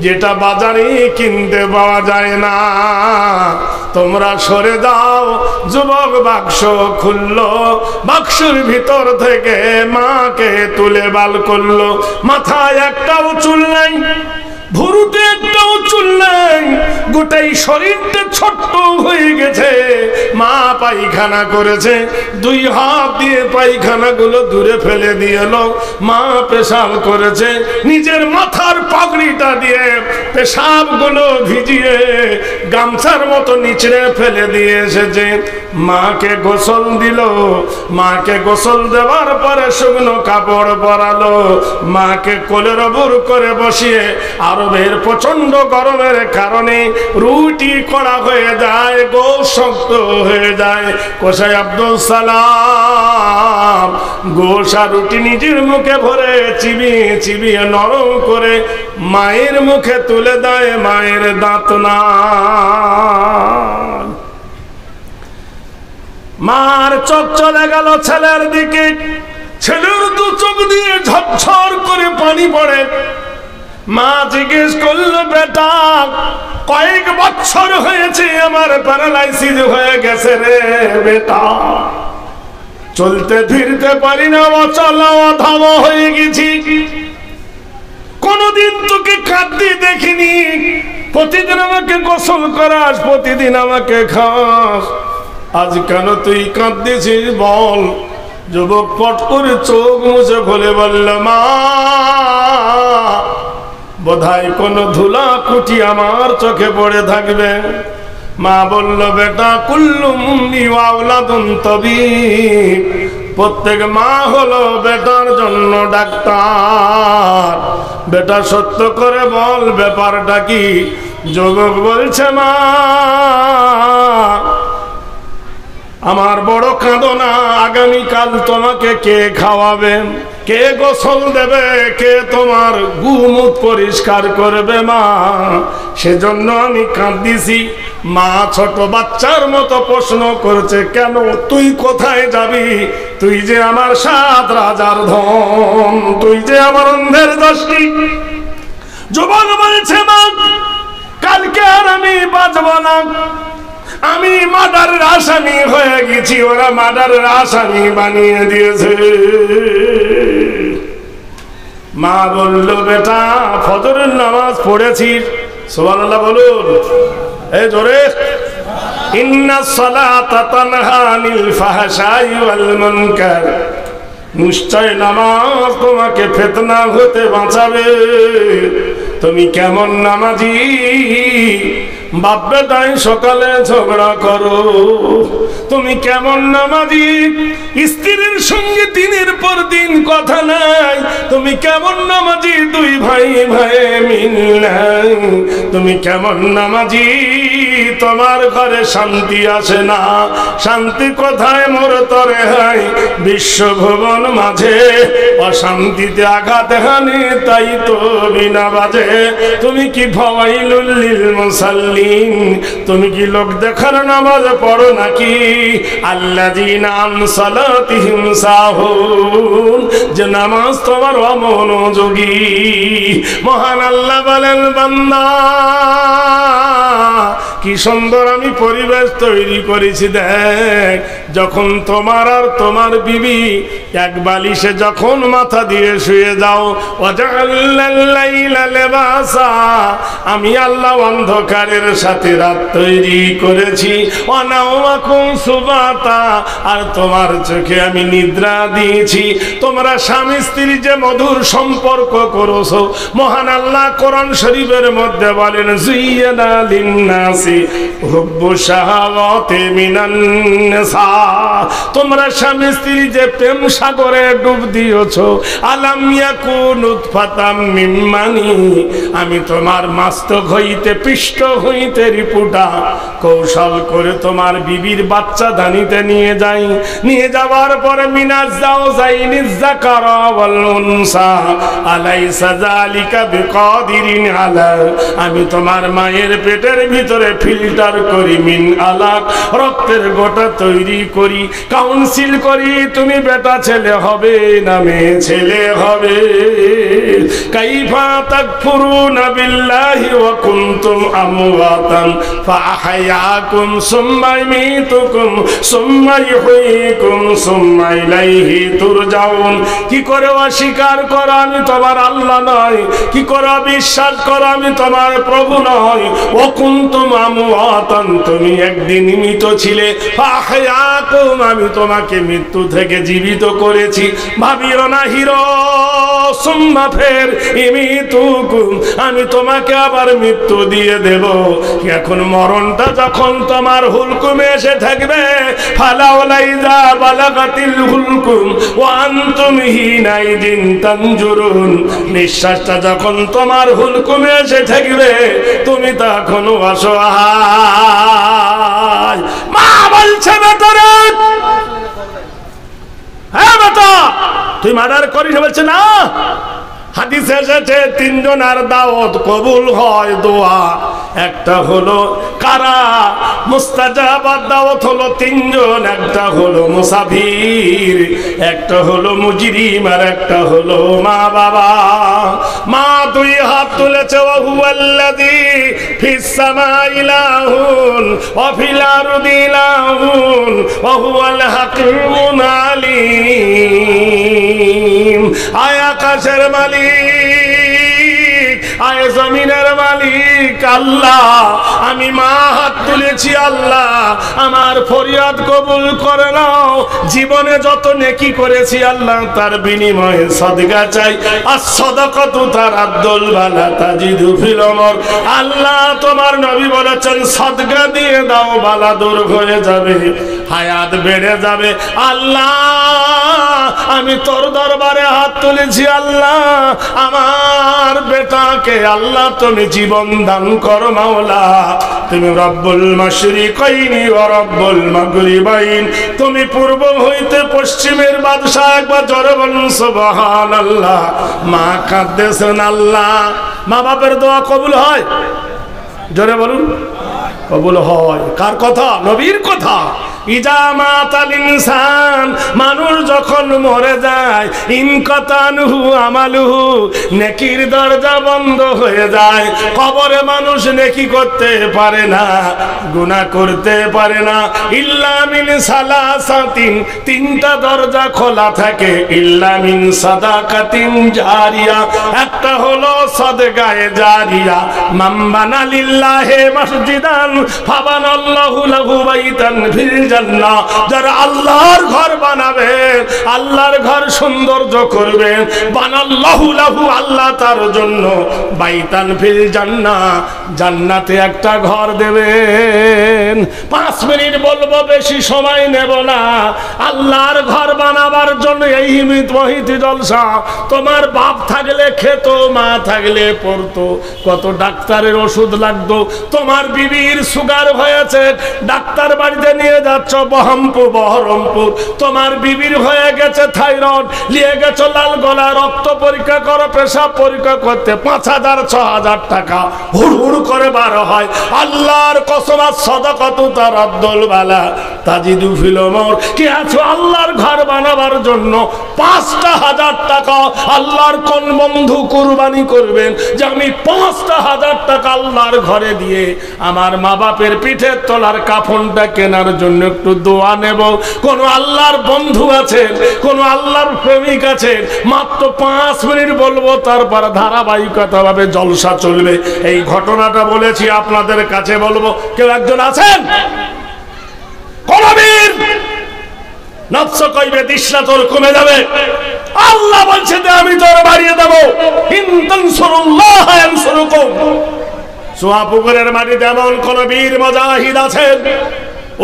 যেটা বাজারে কিনতে পাওয়া যায় না। তোমরা সরে দাও। যুবক বাক্স খুললো, বাক্সের ভিতর থেকে মাকে তুলে বাল করলো। মাথায় একটাও চুল নাই, ভুরুতে একটাও চুল নাই, গোটাই শরীরটা ছোট্ট হয়ে গেছে। মা পায়খানা করেছে, দুই হাত দিয়ে পায়খানা গুলো দূরে ফেলে দিল। মা পেশাব করেছে, নিজের মাথার পাগড়িটা দিয়ে পেশাব গুলো ভিজিয়ে গামছার মতো নিচড়ে ফেলে দিয়ে এসেছে। মাকে গোসল দিল। মাকে গোসল দেওয়ার পরে শুকনো কাপড় পরালো। মাকে কোলের ওপর করে বসিয়ে, আরবের প্রচন্ড গরমের কারণে রুটি কড়া হয়ে যায়, গোশ শক্ত হয়ে যায়। কসাই আব্দুল সালাম গোশ আর রুটি নিজের মুখে ভরে চিবিয়ে চিবিয়ে নরম করে মায়ের মুখে তুলে দেয়। মায়ের দাঁত না, মার চোখ চলে গেল ছেলের দিকে। ছেলের দু চোখ দিয়ে ঝরঝর করে পানি পড়ে। মা জিজ্ঞেস করলো, বেটা কয়েক বছর হয়েছে আমার প্যারালাইসিস হয়ে গেছে রে বেটা, চলতে ফিরতে পারি না, অচল অধম হয়ে গেছি। কোনদিন তোকে কাঁদতে দেখিনি, প্রতিদিন আমাকে গোসল করাস, প্রতিদিন আমাকে খাস, আজ কেন তুই কাঁদতেছিস বল? যুবক পট করে চোখ মুছে বলে বলল, মা বোধহয় কোন ধুলা কুটি আমার চোখে পড়ে থাকবে। মা বলল, বেটা কুল্লু মুন্নি ওয়াউলাদুন তাবিব, প্রত্যেক মা হলো বেটার জন্য ডাক্তার। বেটা সত্য করে বল ব্যাপারটা কি? যুবক বলছে, মা আমার বড় কাঁদো না, আগামীকাল তোমাকে কে খাওয়াবে, কে গোসল দেবে, কে তোমার গুমুত পরিষ্কার করবে মা, সেজন্য আমি কাঁদতেছি। মা ছোট বাচ্চার মতো প্রশ্ন করছে, কেন তুই কোথায় যাবি? তুই যে আমার 7 রাজার ধন, তুই যে আমার অন্ধের দৃষ্টি। যুবক বলছে, মা কালকে আর আমি বাঁচব না, আমি মার্ডারের আসামি হয়ে গেছি, ওরা মার্ডারের আসামি বানিয়ে দিয়েছে। মা বলল, বেটা ফজরের নামাজ পড়েছিস? সুবহানাল্লাহ বলুন, এই জোরে। ইন্নাস সালাতা তানহা আনিল ফাহশাই ওয়াল মুনকার, নিশ্চয় নামাজ তোমাকে ফিতনা হতে বাঁচাবে। তুমি কেমন নামাজি, বাপ বেটাই সকালে ঝগড়া করো। তুমি কেমন নামাজি, স্ত্রীর সঙ্গে দিনের পর দিন কথা নাই। তুমি কেমন নামাজি, 2 ভাই ভাই মিল নাই। তুমি কেমন নামাজি, তোমার ঘরে শান্তি আসে না। শান্তি কোথায় মোর তরে হয়, বিশ্বভুবন মাঝে অশান্তিতে আঘাত হানি, তাই তো বিনা বাজে। তুমি কি ফাওয়াইলুল লিল মুসাল্লিন, তুমি কি লোক দেখার নামাজ পড়ো নাকি? আল্লাযীনা আন সালাতিহিম সাহুন, যে নামাজ তোমার অমনোযোগী। মহান আল্লাহ বলেন, বান্দা কি সুন্দর আমি পরিবেশ তৈরি করেছি দেখ। যখন তোমার আর তোমার বিবি এক বালিশে যখন মাথা দিয়ে শুয়ে যাও, ওয়াজআলনাল লাইলা লিবাসা, আমি আল্লাহ অন্ধকারের সাথে রাত তৈরি করেছি, অনাওয়াকুম সুবাতা, আর তোমার চোখে আমি নিদ্রা দিয়েছি। তোমরা স্বামী স্ত্রী যে মধুর সম্পর্ক করেছো, মহান আল্লাহ কোরআন শরীফের মধ্যে বলেন, যুইয়ানা লিন্নাসি হুব্বু শাহাওয়াতি মিনান নিসা, তোমরা স্বামী স্ত্রী যে প্রেম সাগরে ডুব দিয়েছো। আলাম ইয়াকুন নুতফাতাম মিন মানি, আমি তোমার মাস্তক হইতে পৃষ্ঠ হইতে রিপুটা কৌশল করে তোমার বিবির বাচ্চা দানিতে নিয়ে যাই। নিয়ে যাওয়ার পরে মিনাজ যাও যাইনি যাকারা ওয়াল উনসা আলাইসা যালিকা বিকাদিরিন আলা, আমি তোমার মায়ের পেটের ভিতরে ফিল্টার করি, মিন আলাক, রক্তের গোটা তৈরি করি, কাউন্সিল করি, তুমি বেটা ছেলে হবে না মেয়ে ছেলে হবে। কাইফা তাকফুরুনা বিল্লাহি ওয়া কুনতুম আমওয়াতান ফাআহয়াকুম সুম্মা ইমিতুকুম সুম্মা ইহয়িকুম সুম্মা ইলাইহি তুরজাউন। কি করে অস্বীকার করো আমি তোমার আল্লাহ নয়, কি করে বিশ্বাস করো আমি তোমার প্রভু নয়। ওয়া কুনতুম আমওয়াতান, তুমি একদিন মৃত ছিলে, ফাআহয়াকুম, আমি তোমাকে মৃত্যু থেকে জীবিত করেছি। ভাবিও না হিরো, সুম্মা ফের ইমিতুকুম, আমি তোমাকে আবার মৃত্যু দিয়ে দেব। এখন মরণটা যখন তোমার হুলকুমে এসে থাকবে, ফালাউলাইজা বালাগাতিল হুলকুম ওয়া আনতুম হিনাইদিন তানজুরুন, নিঃশ্বাসটা যখন তোমার হুলকুমে এসে থাকবে, তুমি তখন অসহায়। মা বলছে, বেটারে, হ্যাঁ বেটা তুই মার্ডার করিস? বলছে না। হাদিসে এসেছে তিনজনের দাওয়াত কবুল হয় দোয়া, একটা হলো কারা মুস্তাজাবাত দাওয়াত হলো তিনজন, একটা হলো মুসাফির, একটা হলো মুজরিম, আর একটা হলো মা বাবা। মা দুই হাত তুলেছে, ওয়া হুয়াল্লাযী ফিস সামাই ইলাহুন ওয়া ফিল আরদি ইলাহুন ওয়া হুয়াল হাকীমুল আলীম। আয় আকাশের মালিক, আয় জমিনের মালিক আল্লাহ, আমি মা হাত তুলেছি আল্লাহ, আমার ফরিয়াদ কবুল করে নাও। জীবনে যত নেকি করেছি আল্লাহ, তার বিনিময়ে সদকা চাই। আর সাদাকাতু তারাদ্দুল বালা তাজিদু ফিল উমর, আল্লাহ তোমার নবী বলেছেন সদকা দিয়ে দাও, বালা দূর হয়ে যাবে, হায়াত বেড়ে যাবে। আল্লাহ আমি তোর দরবারে হাত তুলেছি আল্লাহ, আমার বেটাকে আল্লাহ তুমি জীবন দান করো মাওলা। তুমি রব্বুল মাশরিকাইনি ওয়া রব্বুল মাগরিবাইন, তুমি পূর্ব হইতে পশ্চিমের বাদশা। একবার জোরে বলুন সুবহানাল্লাহ। মা কাঁদতেছেন আল্লাহ। মা বাপের দোয়া কবুল হয়? জোরে বলুন কবুল হয়। কার কথা? নবীর কথা। ইজা মাতাল ইনসান, মানুষ যখন মরে যায়, ইনকাতানহু আমালুহু, নেকির দরজা বন্ধ হয়ে যায়। কবরে মানুষ নেকি করতে পারে না, গুনাহ করতে পারে না। ইল্লা মিন সালাসাতিন, তিনটা দরজা খোলা থাকে। ইল্লা মিন সাদাকাতিন জারিয়া, একটা হলো সাদকায়ে জারিয়া। মান বানা লিল্লাহি মসজিদান ফাবানাল্লাহু লাহু বাইতান ফিল জান্নাহ, যারা আল্লাহর ঘর বানাবে, আল্লাহর ঘর সৌন্দর্য করবে, বানাল্লাহু লাহু, আল্লাহ তার জন্য বাইতান ফিল জান্নাহ, জান্নাতে একটা ঘর দেবেন। 5 মিনিট বলবো, বেশি সময় নেব না। আল্লাহর ঘর বানাবার জন্য এই মহিতি জলসা। তোমার বাপ থাকলে খেত, মা থাকলে পড়তো, কত ডাক্তারের ওষুধ লাগতো। তোমার বিবির সুগার হয়েছে, ডাক্তার বাড়িতে নিয়ে যাচ্ছ বহরমপুর। তোমার বিবির হয়ে গেছে থাইরয়েড, নিয়ে গেছো লালগোলা, রক্ত পরীক্ষা করো, পেশাব পরীক্ষা করতে 5,000 6,000 টাকা হুড় করে বার হয়। আল্লাহর কসম, সাদাকাতু তারাদ্দুল বালা তাজিদু ফিল উমর। কি আছো আল্লাহর ঘর বানাবার জন্য 5,000 টাকা আল্লাহর কোন বন্ধু কুরবানি করবেন যে আমি 5,000 টাকা আল্লাহর ঘরে দিয়ে আমার মা বাপের পিঠের তলার কাফনটা কেনার জন্য একটু দোয়া নেব। কোন আল্লাহর বন্ধু আছেন, কোন আল্লাহর প্রেমিক আছেন, মাত্র 5 মিনিট বলবো, তারপর ধারাবাহিকতা ভাবে জলসা চলবে। এই ঘটনাটা বলেছি আপনাদের কাছে বলবো। কেউ একজন আছেন? কোন বীর নফস কইবে তৃষ্ণা তোর কমে যাবে, আল্লাহ বলছে যে আমি তোর বাড়িয়ে দেবো। ইন তানসুরুল্লাহ ইয়ানসুরুকুম। সোয়াপুকুরের মাটিতে এমন কোন বীর মুজাহিদ আছেন,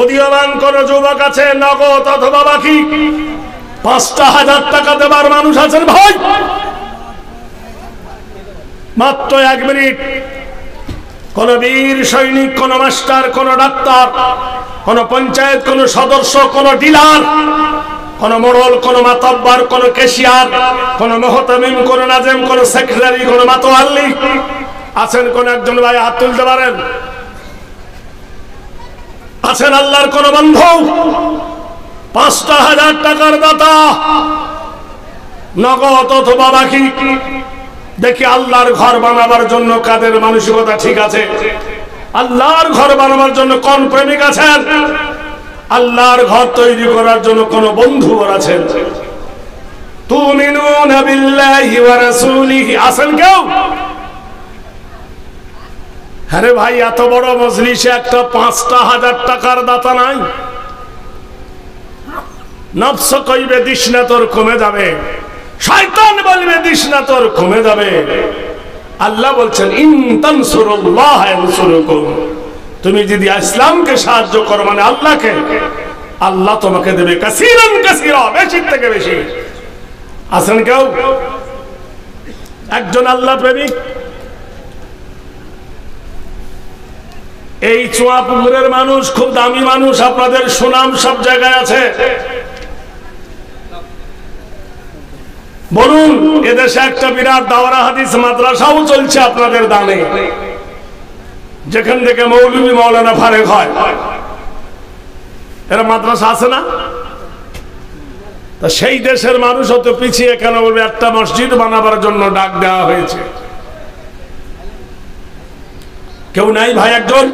উদীয়মান কোন যুবক আছে, নগদ অথবা বাকি 5,000 টাকা দেবার মানুষ আছেন ভাই? মাত্র 1 মিনিট। কোন বীর সৈনিক, কোন মাস্টার, কোন ডাক্তার, কোন পঞ্চায়েত, কোন সদস্য, কোন ডিলার, কোন মোড়ল, কোন মাতব্বর, কোন ক্যাশিয়ার, কোন মুহতামিম, কোন নাজেম, কোন সেক্রেটারি, কোন মাতোয়াল্লি আছেন? কোন একজন ভাই হাত তুলতে পারেন? আছেন আল্লাহর কোন বন্ধু? 5,000 টাকার দাতা, নগদ অথবা বাকি। দেখি আল্লাহর ঘর বানাবার জন্য কাদের মানসিকতা ঠিক আছে? আল্লাহর ঘর বানাবার জন্য কোন প্রেমিক আছেন? আল্লাহর ঘর তৈরি করার জন্য কোন বন্ধু আছেন? তুমিনুনা বিল্লাহি ওয়া রাসূলিহি আছেন কেউ? আরে ভাই, এত বড় মজলিসে একটা 5,000 টাকার দাতা নাই? নফস কইবে তৃষ্ণা তোর কমে যাবে, শয়তান বলবে তৃষ্ণা তোর কমে যাবে। আল্লাহ বলছেন ইন তানসুরুল্লাহ ইয়ানসুরুকুম। তুমি যদি ইসলামকে সাহায্য করো, মানে আল্লাহকে, আল্লাহ তোমাকে দেবে কাসীরান কাসীরা, বেশি থেকে বেশি। আছেন কেউ একজন আল্লাহ প্রেমিক? এই চুয়াপুকুরের মানুষ খুব দামি মানুষ, আপনাদের সুনাম সব জায়গায় আছে। বলুন, এদেশে একটা বিরাট দাওরা হাদিস মাদ্রাসাও চলছে আপনাদের দানে, যেখান থেকে মৌলভী মাওলানা ফারেক হয়। এরা মাদ্রাসা আছে না? তা সেই দেশের মানুষ অত পিছিয়ে কেন বলবে? একটা মসজিদ বানাবার জন্য ডাক দেওয়া হয়েছে। কেউ নাই ভাই? একজন?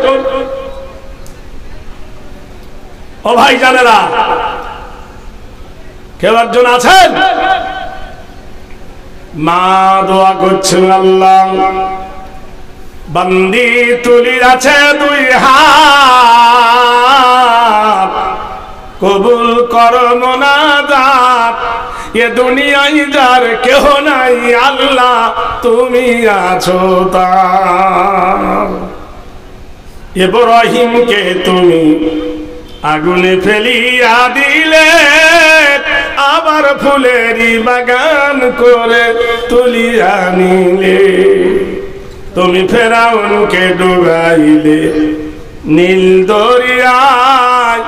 ও ভাই জানেরা, কেউ একজন আছেন? মা দোয়া করছেন, আল্লাহ বান্দি তুলি আছে 2 হাত, কবুল কর মোনাজাত। এ দুনিয়ায় যার কেহ নাই, আল্লাহ তুমি আছো তার। ইব্রাহিমকে তুমি আগুনে ফেলিয়া দিলে, আবার ফুলেরই বাগান করে তুলিয়া নিলে। তুমি ফেরাউনকে ডুবাইলে নীল দরিয়ায়,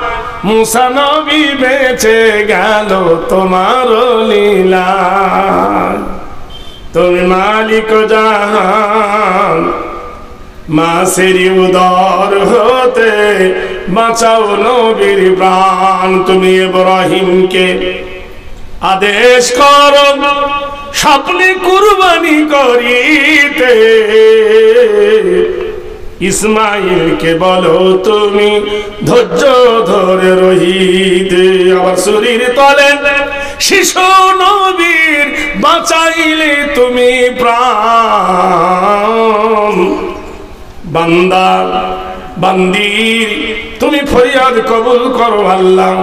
মুসা নবী বেঁচে গেল তোমার লীলায়। তুমি মালিক জাহান, মাসেরি উদর হতে বাঁচাও নবীর প্রাণ। তুমি ইব্রাহিমকে আদেশ করো স্বপ্নে কুরবানি করিতে, ইসমাইলকে বলো তুমি ধৈর্য ধরে রহিতে। আবার শরীর তলে শিশু নবীর বাঁচাইলে তুমি প্রাণ। বান্দা বান্দির তুমি ফরিয়াদ কবুল করো, আল্লাহ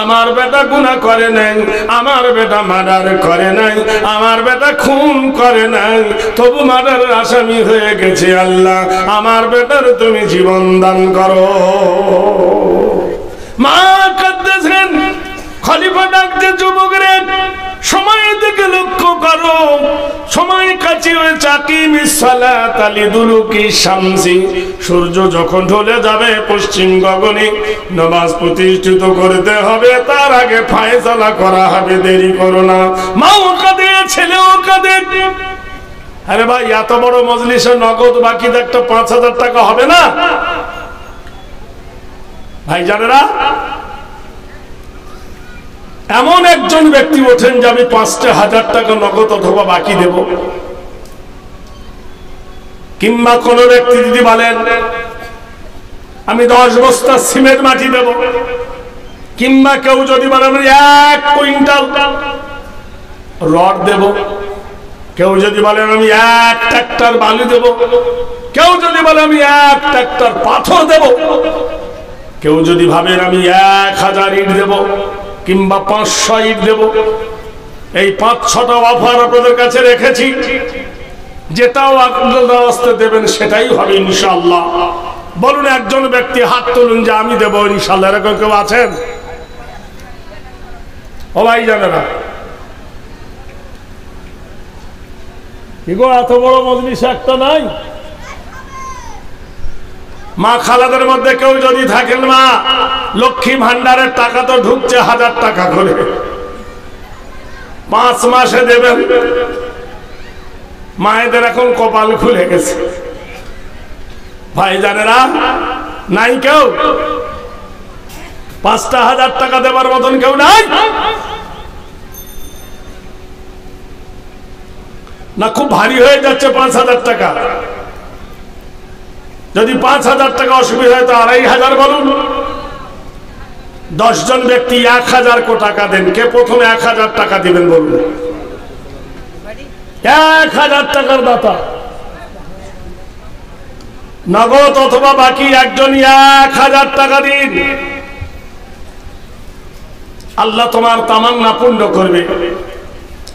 আমার বেটা গুনাহ করে নাই, আমার বেটা মার্ডার করে নাই, আমার বেটা খুন করে নাই, তবু মার্ডারের আসামি হয়ে গেছে। আল্লাহ আমার বেটার তুমি জীবন দান করো। মা কাঁদতেছেন, খলিফা ডাকতে যুবকরে সময় দিকে লক্ষ্য করো, সময় কাছে হয়েছে। আকিমিস সালাত লিদুলুকি শামসি, সূর্য যখন ঢলে যাবে পশ্চিম গগনে নামাজ প্রতিষ্ঠিত করতে হবে, তার আগে ফয়সালা করা হবে, দেরি করো না। মাও কাঁদে, ছেলেও কাঁদে। আরে ভাই, এত বড় মজলিসে নগদ বাকি একটা 5,000 টাকা হবে না ভাই জানেরা? এমন একজন ব্যক্তি ওঠেন যে আমি 5,000 টাকা নগদ অথবা বাকি দেব। কিংবা কোন ব্যক্তি যদি বলেন আমি 10 বস্তা সিমেন্ট মাটি দেব, কিংবা কেউ যদি বলে আমি 1 কুইন্টাল রড দেব, কেউ যদি বলে আমি 1 ট্রাক্টর বালু দেব, কেউ যদি বলে আমি 1 ট্রাক্টর পাথর দেব, কেউ যদি ভাবেন আমি 1000 ইট দেব কিংবা 500 ইট দেব, এই 5-6টা অফার আপনাদের কাছে রেখেছি। যেটাও আপনারা আসতে দেবেন সেটাই হবে ইনশাআল্লাহ। বলুন একজন ব্যক্তি হাত তুলুন যে আমি দেব ইনশাআল্লাহ। এরকম কেউ আছেন? ও ভাই জানেরা কি গো, এত বড় মজলিস একটা নাই? মা খালাদের মধ্যে কেউ যদি থাকেন, মা লক্ষ্মী ভান্ডারের টাকা তো ঢুকছে 1000 টাকা করে, 5 মাসে দেবেন। মায়েদের এখন কপাল খুলে গেছে। ভাই জানেরা নাই কেউ? 5,000 টাকা দেবার মতন কেউ নাই না? খুব ভারী হয়ে যাচ্ছে 5,000 টাকা। যদি 5,000 টাকা অসুবিধা হয় তো 2,500 বলুন। 10 জন ব্যক্তি 1,000 টাকা দেন। কে প্রথমে 1,000 টাকা দিবেন বলুন? 1,000 টাকার দাতা নগদ অথবা বাকি একজন 1,000 টাকা দিন। আল্লাহ তোমার তামান্না পূর্ণ করবে,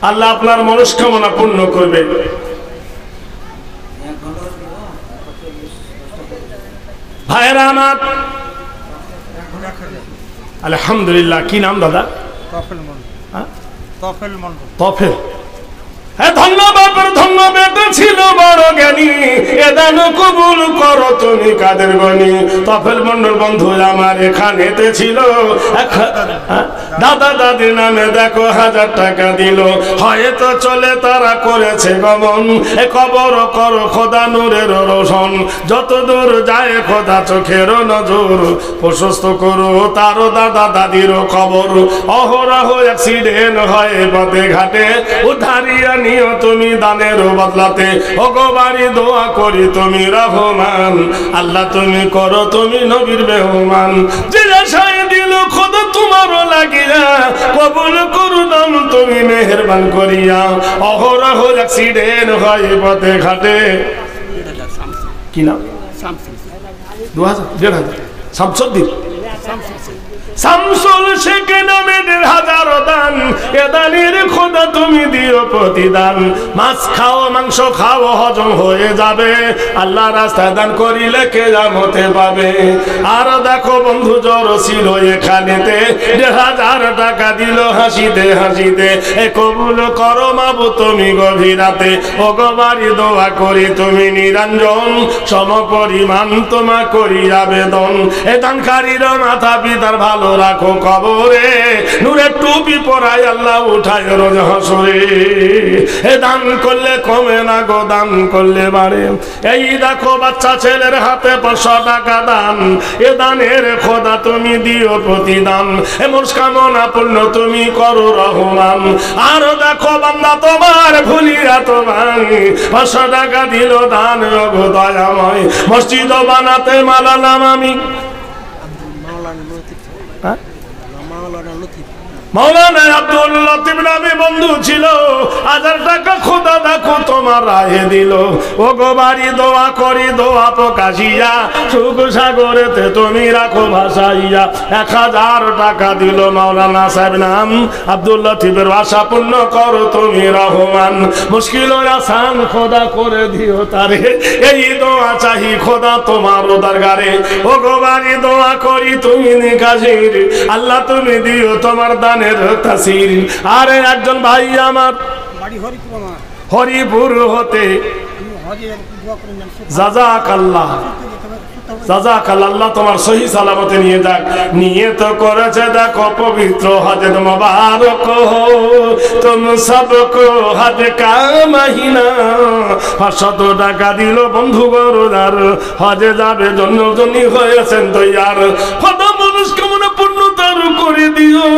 আল্লাহ আপনার মনস্কামনা পূর্ণ করবে। ভাইরা আমার, আলহামদুলিল্লাহ। কি নাম দাদা? তফেল। ধন্যবাদ, ধন্যবাদ ছিল বড় জ্ঞানী, এ দান কবুল করো তুমি কাদের গনি। তফেল মন্ডল বন্ধু আমার এখানেতে ছিল, দাদা দাদির নামে দেখো 1000 টাকা দিল। হয়তো চলে তারা করেছে গমন, এ কবর করো খোদা নূরের রোশন। যত দূর যায় খোদা চোখের নজর, প্রশস্ত করো তারও দাদা দাদির কবর। অহরহ অ্যাক্সিডেন্ট হয় পথে ঘাটে, উদ্ধারিয়া নিও তুমি দানের বদলাতে। ভগবানী দোয়া করি তুমি রহমান, আল্লাহ তুমি করো তুমি নবীর মেহমান। যে আশায় দিল খোদা তোমারও লাগিয়া, কবুল করু দাম তুমি মেহেরবান করিয়া। অহরহ অ্যাক্সিডেন্ট হয় পথে ঘাটে। কি নাম? 2000 শামসুদ্দিন শামসুল শেখ নামে 1,000 দান। এ দানের খোদা তুমি দিও প্রতিদান। মাছ খাও মাংস খাও হজম হয়ে যাবে, আল্লাহ রাস্তায় দান করিলে কে জামতে পাবে। আর দেখো বন্ধু জ্বর ছিল এখানেতে, 1,000 টাকা দিল হাসিতে হাসিতে। এ কবুল করো মাবু তুমি গভীরাতে, ও গবারি দোয়া করি তুমি নিরঞ্জন। সম পরিমাণ তোমা করি আবেদন। এ দানকারীর মাথা পিতার ভালো রাখো কবরে, নূরের টুপি পরায় আল্লাহ উঠায় রোজ হাসরে। এ দান করলে কমে না গো, দান করলে বাড়ে। এই দেখো বাচ্চা ছেলের হাতে 500 টাকা দান। এ দানের খোদা তুমি দিও প্রতিদান। এ মনস্কামনা পূর্ণ তুমি করো রহমান। আর দেখো বান্দা তোমার ভুলিয়া তোমার 500 টাকা দিল দান গো দয়াময়। মসজিদ বানাতে মালালাম আমি। মৌলানা আব্দুল লতিফ নামে বন্ধু ছিল, 1000 টাকা খোদা দেখো তোমার রাহে দিল। ও গো বাড়ি দোয়া করি দোয়া প্রকাশিয়া, সুখ সাগরেতে তুমি রাখো ভাসাইয়া। 1000 টাকা দিল মৌলানা সাহেব নাম আব্দুল লতিফের, আশা পূর্ণ করো তুমি রহমান। মুশকিল আসান খোদা করে দিও তারে, এই দোয়া চাহি খোদা তোমার দরবারে। ও গো বাড়ি দোয়া করি তুমি নিকাশির, আল্লাহ তুমি দিও তোমার দানের তাসির। আরে একজন ভাই আমার হরিপুর হতে, জাযাকাল্লাহ জাযাকাল্লাহ, আল্লাহ তোমার সহি সালামতে নিয়ে যাক। নিয়ে তো করেছে দেখো পবিত্র হজের মোবারক হো তুম সবকো হজ কা মহিনা। 500 টাকা দিল বন্ধু গরুদার, হজে যাবে জন্য জন্য হয়েছেন তৈয়ার। খোদা মনস্কামনা পূর্ণ তার করে দিও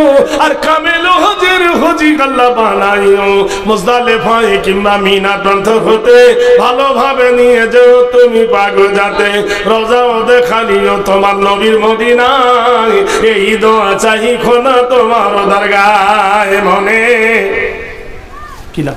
আর কামেল হজের হজি আল্লাহ বানাইও মুজদালিফায় কিংবা মিনা প্রান্ত হতে ভালোভাবে নিয়ে যাও তুমি পাগল যাতে রওজাও দেখালিও তোমার নবীর মদিনায় এই দোয়া চাই খোদা তোমার দরগায় মনে কিলা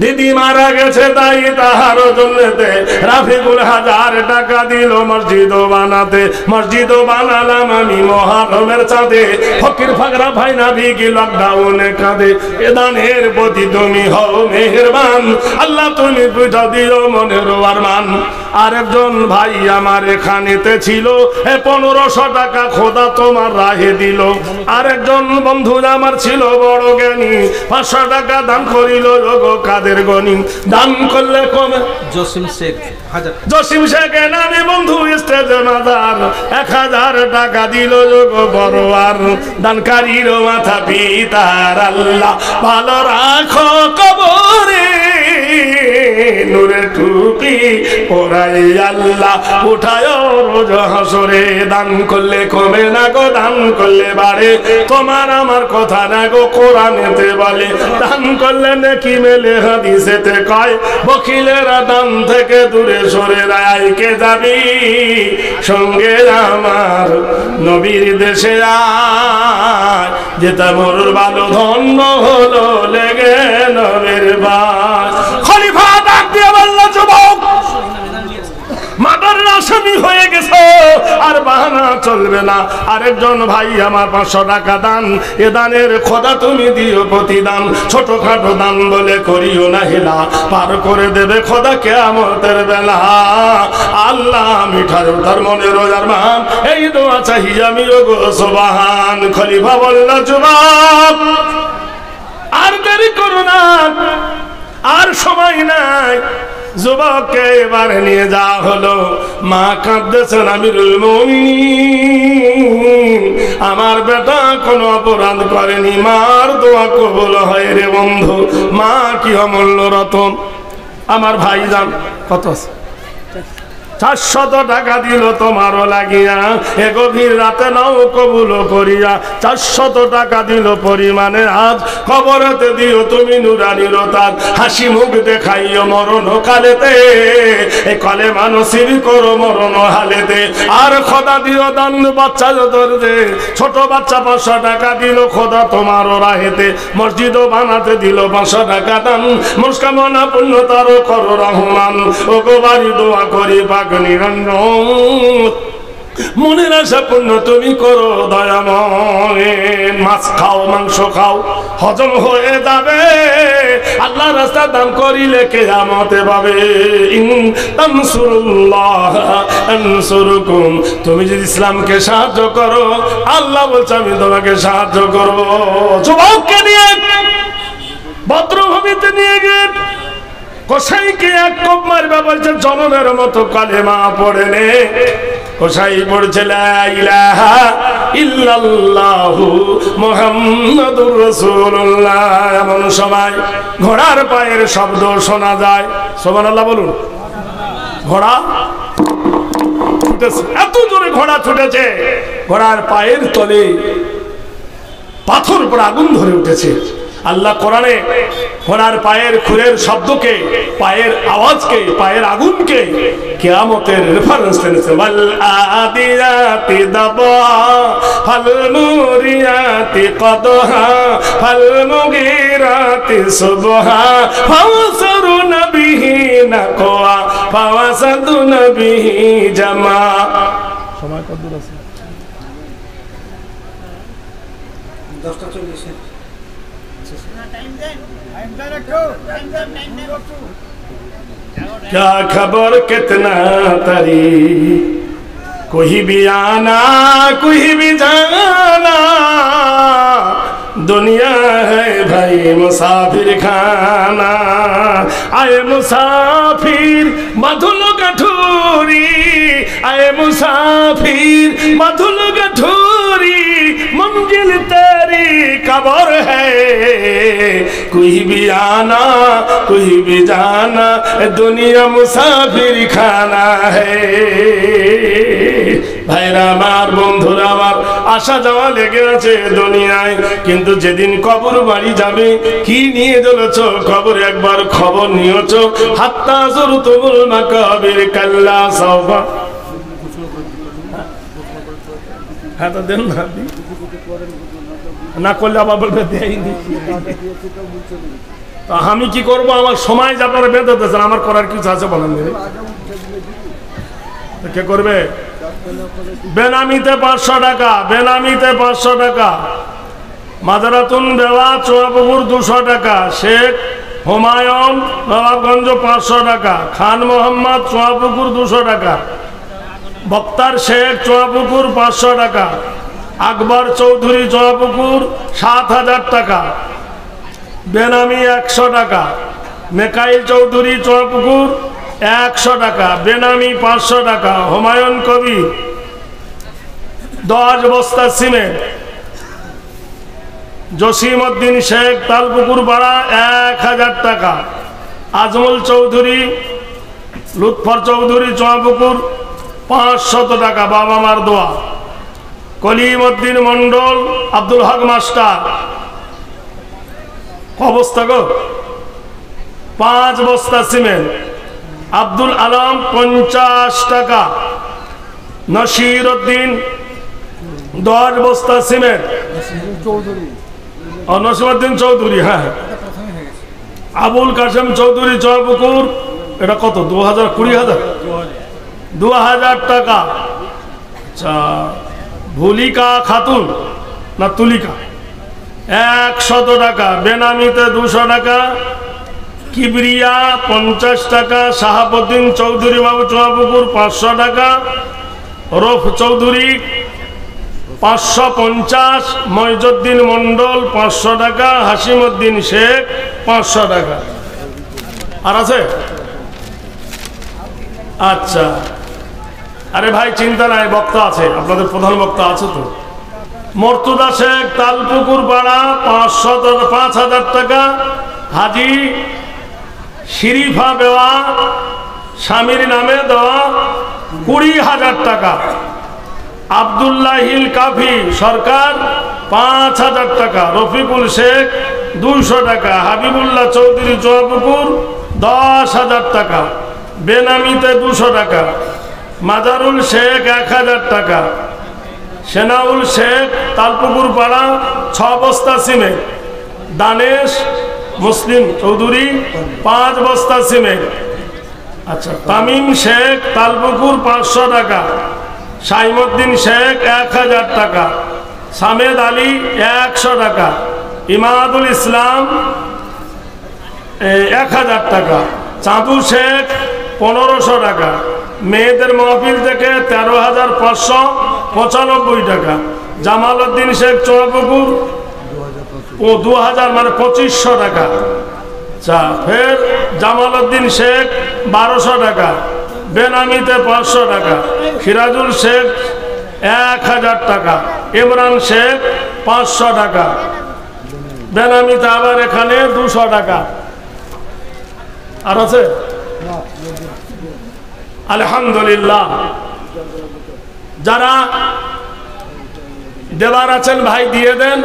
দিদি মারা গেছে তাই তাহার জন্যতে রাফিকুল 1000 টাকা দিল মসজিদ বানাতে মসজিদ বানালাম আমি মহরমের চাঁদে ফকির ফাকরা ভাই না ভিগি লকডাউনে কাঁদে এ দানের প্রতি তুমি হও মেহেরবান আল্লাহ তুমি বুঝা দিও মনের আরমান আরেকজন ভাই আমার এখানেতে ছিল 1500 টাকা খোদা তোমার রাহে দিল আরেকজন বন্ধু আমার ছিল বড় জ্ঞানী 500 টাকা দান করিল লোক কাদের গনি দান করলে কমে জসিম শেখ নামে বন্ধু স্টেজে নাদার 1000 টাকা দিল লোক বড় আর দানকারীর মাথা পিতার আল্লাহ ভালো রাখো কবরে নূরের টুপি পরাই আল্লাহ উঠায় রোজ হাসরে দান করলে কমে না গো দান করলে বাড়ে তোমার আমার কথা না গো কোরআনেতে বলে দান করলে নাকি মেলে হাদিসেতে কয় বখিলেরা দান থেকে দূরে সরে রায় কে যাবি সঙ্গে আমার নবীর দেশে আয় যেটা মোর ভালো ধন্য হলো লেগে নবীর বাস খলিফা ডাক দিয়ে বলল যুবক মাদার আসামি হয়ে গেছে আর বাহানা চলবে না আরেকজন ভাই আমার 500 টাকা দান এ দানের খোদা তুমি দিও প্রতিদান ছোটখাটো দান বলে করিও না হেলা পার করে দেবে খোদা কিয়ামতের বেলা আল্লাহ মিঠার তার মনে রোজার মান এই দোয়া চাই আমি গো সুবহান খলিফা বলল যুবক আর দেরি করো না আর সময় নাই যুবককে এবার নিয়ে যাওয়া হলো মা কাঁদতেছেন আমিরুল মুমিনিন আমার বেটা কোনো অপরাধ করেনি মার দোয়া কবুল হয় রে বন্ধু মা কি অমূল্য রতন আমার ভাইজান কত আছে 400 টাকা দিল তোমারও লাগিয়া এ গভীর রাতে নাও কবুল করিয়া 400 টাকা দিল পরিমাণের আজ কবরেতে দিও তুমি নুরানির তাজ হাসি মুখ দেখাইও মরণ কালেতে এ কলে মানসির করো মরণ হালেতে আর খোদা দিও দান বাচ্চা যতরে ছোট বাচ্চা 500 টাকা দিল খোদা তোমারও রাহেতে মসজিদও বানাতে দিল 500 টাকা দান মুসকামনা পূর্ণ তারও করো রহমান ও গো বাড়ি দোয়া করি পাক মনের আশা পূর্ণ তুমি করো দয়াময় মাছ খাও মাংস খাও হজম হয়ে যাবে আল্লাহ রাস্তা দান করিলে কিয়ামতে পাবে তানসুরুল্লাহ আনসুরুকুম তুমি যদি ইসলামকে সাহায্য করো আল্লাহ বলছে আমি তোমাকে সাহায্য করব যুবককে নিয়ে ভদ্রভূমিতে নিয়ে গিয়ে কসাইকে এক কোপ মারবা বলছে জনমের মতো কালেমা পড়ে নে কসাই পড়ছে লা ইলাহা ইল্লাল্লাহু মুহাম্মাদুর রাসূলুল্লাহ এমন সময় ঘোড়ার পায়ের শব্দ শোনা যায় সুবহানাল্লাহ বলুন ঘোড়া ছুটেছে এত জোরে ঘোড়া ছুটেছে ঘোড়ার পায়ের তলে পাথর উপর আগুন ধরে উঠেছে আল্লাহ কোরআনে ঘোড়ার পায়ের খুরের শব্দকে পায়ের আওয়াজকে পায়ের আগুনকে কিয়ামতের রেফারেন্স এনেছে ওয়াল আদিয়াতি দাবা ফাল মুরিয়াতি কদহা ফাল মুগিরাতি সুবহা ফাওসারুনা বিহি নাকওয়া ফাওয়াসাদুনা বিহি জামা সময় কত দূর আছে 10:40 क्या खबर कितना तरी कोई भी आना कोई भी जाना दुनिया है भाई मुसाफिर खाना आए मुसाफिर मधुल गठूरी आए मुसाफिर मधुल गठूरी मंजिल मंजिल तेरी कब्र है, कोई भी आना कोई भी जाना, दुनिया मुसाफिर खाना है। ভাইরা আমার, বন্ধুরা আমার, আসা যাওয়া লেগে আছে দুনিয়ায়, কিন্তু যেদিন কবর বাড়ি যাবে কি নিয়ে চলেছ কবর একবার খবর নিয়েছ। হাত্তা যুরতুমুল মাকাবির কাল্লা সাওফা, হ্যাঁ তো দেন না, না করলে আবার বলবে দেয়নি। আমি কি করব? আমার সময় যে আপনারা বেঁধে দিয়েছেন, আমার করার কিছু আছে বলেন? কে করবে? বেনামিতে 500 টাকা, বেনামিতে 500 টাকা। মাদারাতুন বেওয়া চুয়াপুকুর 200 টাকা। শেখ হুমায়ুন নবাবগঞ্জ 500 টাকা। খান মোহাম্মদ চুয়াপুকুর 200 টাকা। বক্তার শেখ চুয়াপুকুর 500 টাকা। আকবর চৌধুরী চুয়াপুকুর 7000 টাকা। বেনামি 100 টাকা। মেকাইল চৌধুরী চুয়াপুকুর 100 টাকা। বেনামি 500 টাকা। হুমায়ুন কবির 10 বস্তা সিমেন্ট। জসিমউদ্দিন শেখ তালপুকুর পাড়া 1000 টাকা। আজমল চৌধুরী লুৎফর চৌধুরী চুয়াপুকুর 500 টাকা, বাবা মার দোয়া। কলিমউদ্দিন মন্ডল আব্দুল হক মাস্টার অবস্থা গো 5 বস্তা সিমেন্ট। আব্দুল আলম 50 টাকা। নসির উদ্দিন 10 বস্তা সিমেন্ট। নসিরউদ্দিন চৌধুরী, হ্যাঁ। আবুল কাসেম চৌধুরী চরপুকুর, এটা কত? 2000 টাকা। আচ্ছা, ভুলিকা খাতুন না তুলিকা 100 টাকা। বেনামিতে 200 টাকা। কিবরিয়া 50 টাকা। শাহাবুদ্দিন চৌধুরী বাবু চুয়াপুকুর 500 টাকা। রফ চৌধুরী 550। মইজুদ্দিন মন্ডল 500 টাকা। হাসিমউদ্দিন শেখ 500 টাকা। আর আছে? আচ্ছা, আরে ভাই চিন্তা নাই, বক্তা আছে, আপনাদের প্রধান বক্তা আছে তো। মর্তুদা শেখ তালপুকুর পাড়া 5000 টাকা। হাজি শরীফা বেওয়া স্বামীর নামে দেওয়া 20000 টাকা। আব্দুল্লাহিল কাফি সরকার 5000 টাকা। রফিকুল শেখ 200 টাকা। হাবিবুল্লাহ চৌধুরী চুয়াপুকুর 10,000 টাকা। বেনামিতে 200 টাকা। মাজারুল শেখ 1000 টাকা। সেনাউল শেখ তালপুকুর পাড়া 6 বস্তা সিমেন্ট। দানেশ মুসলিম চৌধুরী 5 বস্তা সিমেন্ট। আচ্ছা, তামিম শেখ তালপুকুর 500 টাকা। শাইমউদ্দিন শেখ 1000 টাকা। সামেদ আলী 100 টাকা। ইমাদুল ইসলাম 1000 টাকা। চাঁদু শেখ 1500 টাকা। মেয়েদের মাহফিল থেকে 13,595 টাকা। জামাল উদ্দিন শেখ চুয়াপুকুর 2000 মানে 2500 টাকা। আচ্ছা, ফের জামাল উদ্দিন শেখ 1200 টাকা। বেনামিতে 500 টাকা। সিরাজুল শেখ 1000 টাকা। ইমরান শেখ 500 টাকা। বেনামিতে আবার এখানে 200 টাকা। আর আছে? আলহামদুলিল্লাহ। যারা দেবার আছেন ভাই দিয়ে দেন।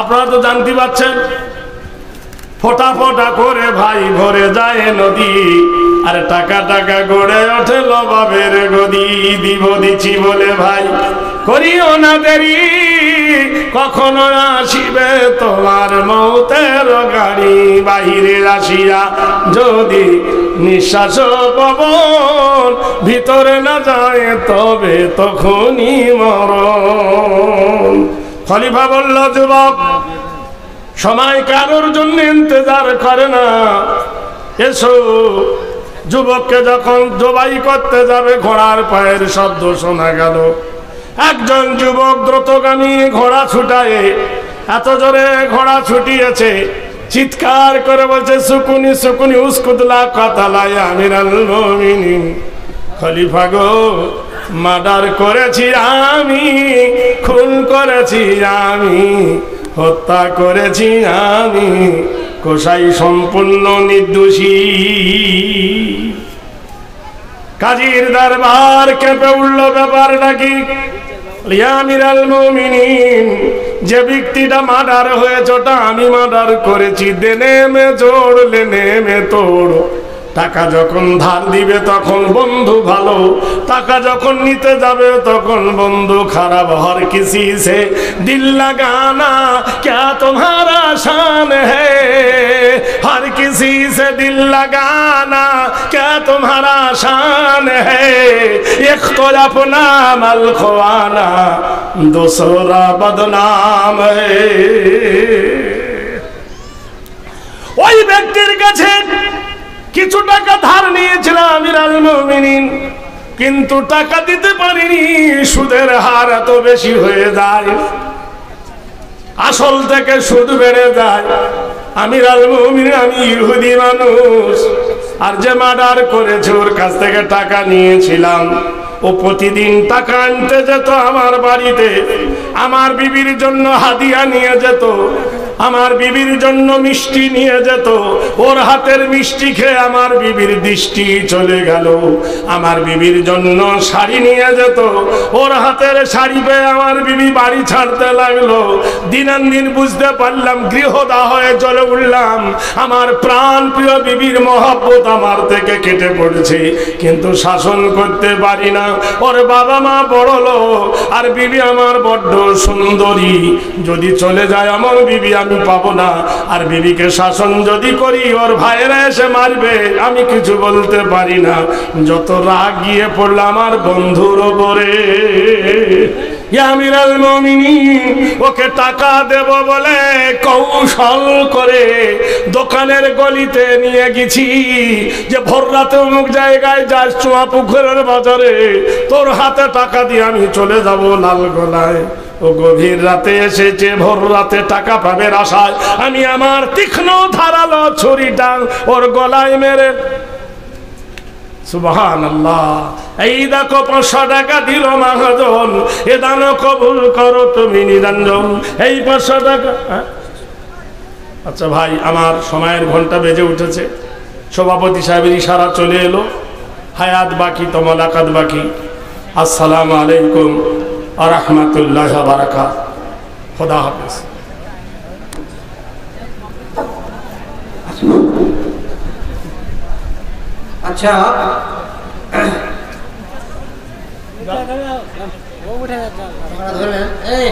আপনারা তো জানতে পারছেন, ফোটা ফোটা করে ভাই ভরে যায় নদী, আর টাকা টাকা গড়ে ওঠে লবাবের গদি। দিব দিচ্ছি বলে ভাই করিও না দেরি, কখনো আসিবে তোমার মৌতের গাড়ি। বাহিরে আসিয়া যদি নিঃশ্বাস পবন ভিতরে না যায়, তবে তখনই মরণ। খলিফা বলল, যুবক সময় কারোর জন্য ইন্তজার করে না, এসো। যুবককে যখন জবাই করতে যাবে, ঘোড়ার পায়ের শব্দ শোনা গেল। একজন যুবক দ্রুতগামী ঘোড়া ছুটায়, এত জোরে ঘোড়া ছুটিয়েছে, চিৎকার করে বলছে, সুকুনি সুকুনি উস্কুদলা কাতালায় আমিরাল মুমিনিন। খলিফা গো, মার্ডার করেছি আমি, খুন করেছি আমি, হত্যা করেছি আমি, কসাই সম্পূর্ণ নির্দোষী। কাজীর দরবার কেঁপে উঠল, ব্যাপারটা কি? ইয়া আমিরাল মুমিনিন, যে ব্যক্তিটা মার্ডার হয়েছে ওটা আমি মার্ডার করেছি। দেনে মে জোড় লেনে মে তোড়। টাকা যখন ধার দিবে তখন বন্ধু ভালো, টাকা যখন নিতে যাবে তখন বন্ধু খারাপ। হর কিসি সে দিল লাগানা क्या तुम्हारा शान है, हर किसी से दिल लगाना क्या तुम्हारा शान है, एक तो अपना मल ख्वाना दूसरा बदनाम है। ওই ব্যক্তির কাছে কিছু টাকা ধার নিয়েছিলাম আমিরাল মুমিনিন, কিন্তু টাকা দিতে পারিনি। সুদের হার এত বেশি হয়ে যায়, আসল থেকে সুদ বেড়ে যায়। আমিরাল মুমিনিন, আমি ইহুদি মানুষ, আর যে মার্ডার করেছে ওর কাছ থেকে টাকা নিয়েছিলাম। ও প্রতিদিন টাকা আনতে যেত আমার বাড়িতে, আমার বিবির জন্য হাদিয়া নিয়ে যেত, আমার বিবির জন্য মিষ্টি নিয়ে যেত। ওর হাতের মিষ্টি খেয়ে আমার বিবির দৃষ্টি চলে গেল। আমার বিবির জন্য শাড়ি নিয়ে যেত, ওর হাতের শাড়ি পেয়ে আমার বিবি বাড়ি ছাড়তে লাগলো। দিনান্দিন বুঝতে পারলাম, গৃহদা হয়ে চলে উঠলাম। আমার প্রাণ প্রিয় বিবির মহব্বত আমার থেকে কেটে পড়ছে, কিন্তু শাসন করতে পারি না। ওর বাবা মা বড় লোক, আর বিবি আমার বড্ড সুন্দরী। যদি চলে যায় আমার বিবি আমি পাবো না, আর বিবিকে শাসন যদি করি ওর ভাইয়েরা এসে মারবে, আমি কিছু বলতে পারি না। যত রাগ গিয়ে পড়লো আমার বন্ধুর ওপরে। আমিরাল মুমিনিন, ওকে টাকা দেব বলে কৌশল করে দোকানের গলিতে নিয়ে গেছি, যে ভোর রাতে অমুক জায়গায় যাস চুয়া পুকুরের বাজারে, তোর হাতে টাকা দিয়ে আমি চলে যাব লালগোলায়। ও গভীর রাতে এসেছে, ভোর রাতে টাকা পাবের আশায় আমি আমার তীক্ষ্ণ ধারালো ছুরিটা ওর গলায় মেরে, সুবহানাল্লাহ, এই দেখো 500 টাকা দিল মহাজন, এ দান কবুল করো তুমি নিরঞ্জন। এই 500 টাকা। আচ্ছা ভাই, আমার সময়ের ঘন্টা বেজে উঠেছে। সভাপতি সাহেবের ইশারা চলে এলো, হায়াত বাকি তো মোলাকাত বাকি। আসসালামু আলাইকুম ওয়া রাহমাতুল্লাহি ওয়া বারাকাতুহু। খোদা হাফেজ। আচ্ছা, ধরবেন এই